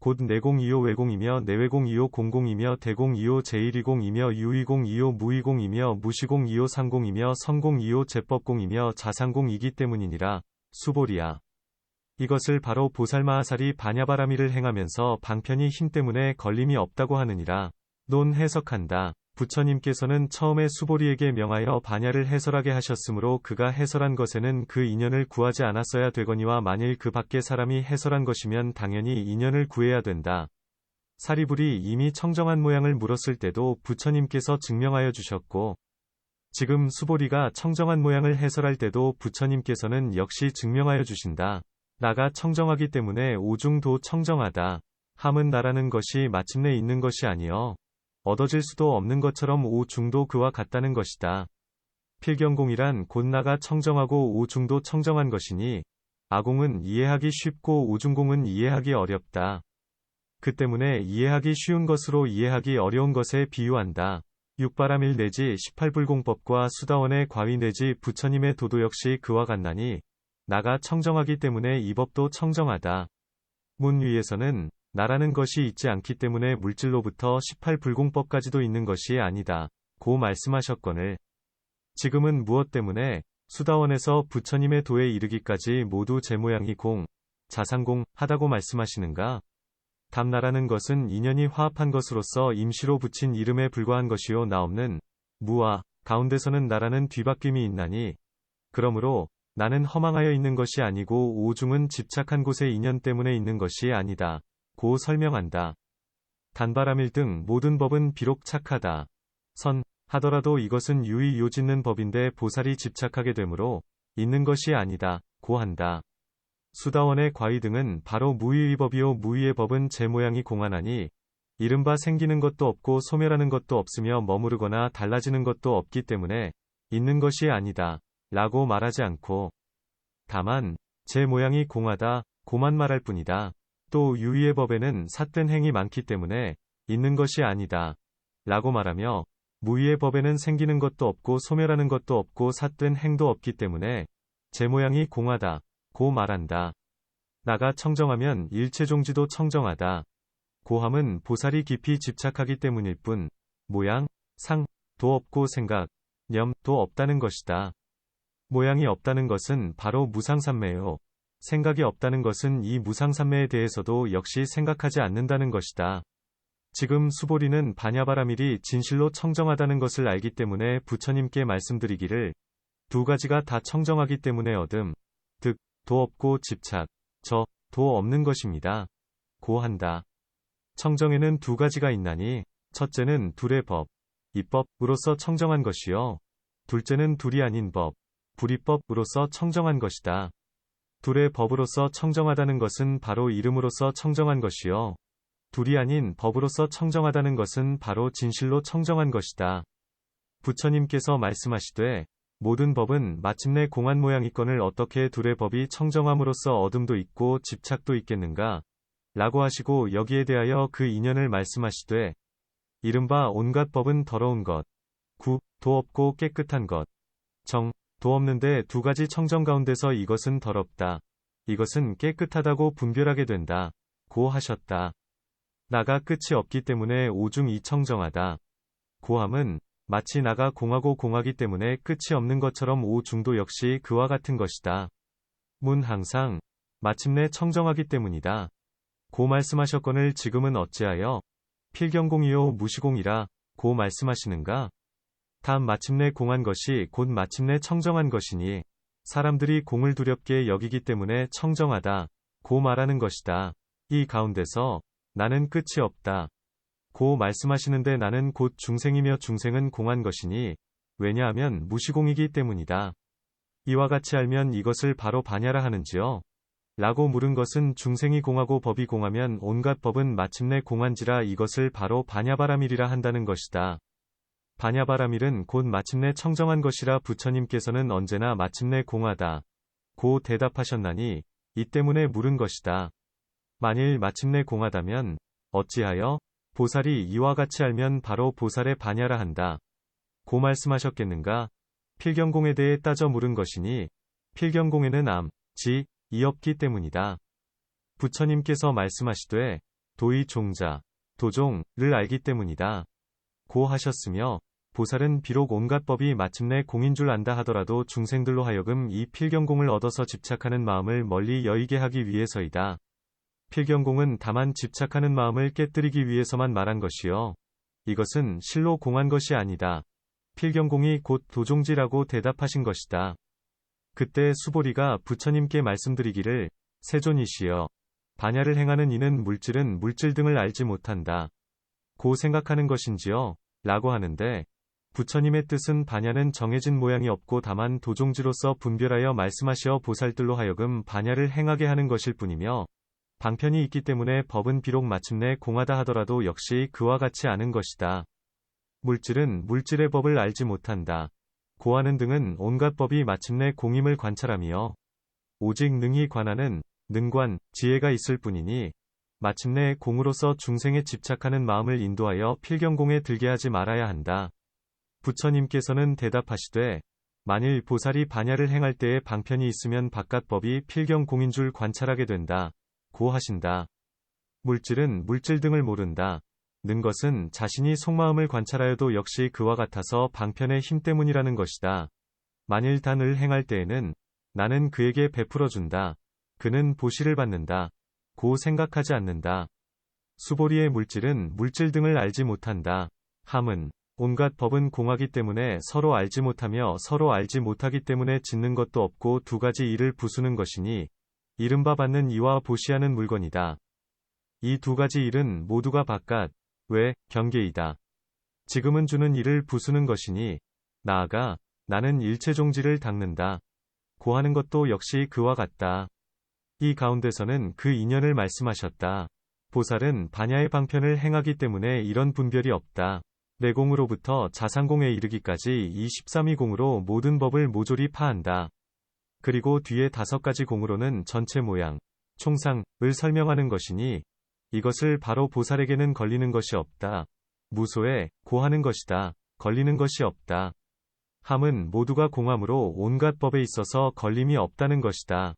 곧 내공이요 외공이며 내외공이요 공공이며 대공이요 제1이공이며 유이공이요 무이공이며 무시공이요 상공이며 성공이요 제법공이며 자상공이기 때문이니라. 수보리야, 이것을 바로 보살마하살이 반야바라밀을 행하면서 방편이 힘 때문에 걸림이 없다고 하느니라. 논 해석한다. 부처님께서는 처음에 수보리에게 명하여 반야를 해설하게 하셨으므로 그가 해설한 것에는 그 인연을 구하지 않았어야 되거니와 만일 그 밖의 사람이 해설한 것이면 당연히 인연을 구해야 된다. 사리불이 이미 청정한 모양을 물었을 때도 부처님께서 증명하여 주셨고 지금 수보리가 청정한 모양을 해설할 때도 부처님께서는 역시 증명하여 주신다. 나가 청정하기 때문에 오중도 청정하다. 함은 나라는 것이 마침내 있는 것이 아니여 얻어질 수도 없는 것처럼 오중도 그와 같다는 것이다. 필경공이란 곧 나가 청정하고 오중도 청정한 것이니 아공은 이해하기 쉽고 오중공은 이해하기 어렵다. 그 때문에 이해하기 쉬운 것으로 이해하기 어려운 것에 비유한다. 육바라밀 내지 18불공법과 수다원의 과위 내지 부처님의 도도 역시 그와 같나니 나가 청정하기 때문에 이 법도 청정하다. 문 위에서는 나라는 것이 있지 않기 때문에 물질로부터 18불공법까지도 있는 것이 아니다. 고 말씀하셨거늘. 지금은 무엇 때문에 수다원에서 부처님의 도에 이르기까지 모두 제 모양이 공, 자상공 하다고 말씀하시는가? 답나라는 것은 인연이 화합한 것으로서 임시로 붙인 이름에 불과한 것이요 나 없는 무와 가운데서는 나라는 뒤바뀜이 있나니 그러므로 나는 허망하여 있는 것이 아니고 오중은 집착한 곳의 인연 때문에 있는 것이 아니다. 고 설명한다. 단바라밀 등 모든 법은 비록 착하다. 하더라도 이것은 유의 요짓는 법인데 보살이 집착하게 되므로 있는 것이 아니다. 고 한다. 수다원의 과의 등은 바로 무의의 법이요 무의의 법은 제 모양이 공하나니 이른바 생기는 것도 없고 소멸하는 것도 없으며 머무르거나 달라지는 것도 없기 때문에 있는 것이 아니다 라고 말하지 않고 다만 제 모양이 공하다 고만 말할 뿐이다. 또 유의의 법에는 삿된 행이 많기 때문에 있는 것이 아니다 라고 말하며 무의의 법에는 생기는 것도 없고 소멸하는 것도 없고 삿된 행도 없기 때문에 제 모양이 공하다 고 말한다. 나가 청정하면 일체종지도 청정하다. 고함은 보살이 깊이 집착하기 때문일 뿐 모양, 상, 도 없고 생각, 념도 없다는 것이다. 모양이 없다는 것은 바로 무상삼매요. 생각이 없다는 것은 이 무상삼매에 대해서도 역시 생각하지 않는다는 것이다. 지금 수보리는 반야바라밀이 진실로 청정하다는 것을 알기 때문에 부처님께 말씀드리기를 두 가지가 다 청정하기 때문에 얻음, 득, 도 없고 집착, 저, 도 없는 것입니다. 고 한다. 청정에는 두 가지가 있나니 첫째는 둘의 법, 이법으로서 청정한 것이요. 둘째는 둘이 아닌 법, 불이법으로서 청정한 것이다. 둘의 법으로서 청정하다는 것은 바로 이름으로서 청정한 것이요. 둘이 아닌 법으로서 청정하다는 것은 바로 진실로 청정한 것이다. 부처님께서 말씀하시되 모든 법은 마침내 공한 모양이건을 어떻게 둘의 법이 청정함으로써 어둠도 있고 집착도 있겠는가? 라고 하시고 여기에 대하여 그 인연을 말씀하시되 이른바 온갖 법은 더러운 것, 구, 도 없고 깨끗한 것, 정, 도 없는데 두 가지 청정 가운데서 이것은 더럽다. 이것은 깨끗하다고 분별하게 된다. 고 하셨다. 나가 끝이 없기 때문에 오중이 청정하다. 고함은 마치 나가 공하고 공하기 때문에 끝이 없는 것처럼 오중도 역시 그와 같은 것이다. 문 항상 마침내 청정하기 때문이다. 고 말씀하셨거늘 지금은 어찌하여 필경공이요 무시공이라 고 말씀하시는가? 다음 마침내 공한 것이 곧 마침내 청정한 것이니 사람들이 공을 두렵게 여기기 때문에 청정하다 고 말하는 것이다. 이 가운데서 나는 끝이 없다 고 말씀하시는데 나는 곧 중생이며 중생은 공한 것이니 왜냐하면 무시공이기 때문이다. 이와 같이 알면 이것을 바로 반야라 하는지요? 라고 물은 것은 중생이 공하고 법이 공하면 온갖 법은 마침내 공한지라 이것을 바로 반야바라밀이라 한다는 것이다. 반야바라밀은 곧 마침내 청정한 것이라 부처님께서는 언제나 마침내 공하다 고 대답하셨나니 이 때문에 물은 것이다. 만일 마침내 공하다면 어찌하여 보살이 이와 같이 알면 바로 보살의 반야라 한다 고 말씀하셨겠는가? 필경공에 대해 따져 물은 것이니 필경공에는 암, 지, 이 없기 때문이다. 부처님께서 말씀하시되 도의 종자, 도종을 알기 때문이다 고 하셨으며 보살은 비록 온갖 법이 마침내 공인 줄 안다 하더라도 중생들로 하여금 이 필경공을 얻어서 집착하는 마음을 멀리 여의게 하기 위해서이다. 필경공은 다만 집착하는 마음을 깨뜨리기 위해서만 말한 것이요. 이것은 실로 공한 것이 아니다. 필경공이 곧 도종지라고 대답하신 것이다. 그때 수보리가 부처님께 말씀드리기를 세존이시여 반야를 행하는 이는 물질은 물질 등을 알지 못한다 고 생각하는 것인지요? 라고 하는데 부처님의 뜻은 반야는 정해진 모양이 없고 다만 도종지로서 분별하여 말씀하시어 보살들로 하여금 반야를 행하게 하는 것일 뿐이며 방편이 있기 때문에 법은 비록 마침내 공하다 하더라도 역시 그와 같이 아는 것이다. 물질은 물질의 법을 알지 못한다. 고하는 등은 온갖 법이 마침내 공임을 관찰하며 오직 능히 관하는 능관, 지혜가 있을 뿐이니 마침내 공으로서 중생에 집착하는 마음을 인도하여 필경공에 들게 하지 말아야 한다. 부처님께서는 대답하시되 만일 보살이 반야를 행할 때에 방편이 있으면 바깥 법이 필경공인 줄 관찰하게 된다. 고 하신다. 물질은 물질 등을 모른다. 는 것은 자신이 속마음을 관찰하여도 역시 그와 같아서 방편의 힘 때문이라는 것이다. 만일 단을 행할 때에는 나는 그에게 베풀어준다. 그는 보시를 받는다. 고 생각하지 않는다. 수보리의 물질은 물질 등을 알지 못한다. 함은 온갖 법은 공하기 때문에 서로 알지 못하며 서로 알지 못하기 때문에 짓는 것도 없고 두 가지 일을 부수는 것이니 이른바 받는 이와 보시하는 물건이다. 이 두 가지 일은 모두가 바깥, 외, 경계이다. 지금은 주는 일을 부수는 것이니 나아가 나는 일체종지를 닦는다. 고 하는 것도 역시 그와 같다. 이 가운데서는 그 인연을 말씀하셨다. 보살은 반야의 방편을 행하기 때문에 이런 분별이 없다. 내공으로부터 자상공에 이르기까지 이 13위공으로 모든 법을 모조리 파한다. 그리고 뒤에 5가지 공으로는 전체 모양, 총상을 설명하는 것이니 이것을 바로 보살에게는 걸리는 것이 없다. 무소에 고하는 것이다. 걸리는 것이 없다. 함은 모두가 공함으로 온갖 법에 있어서 걸림이 없다는 것이다.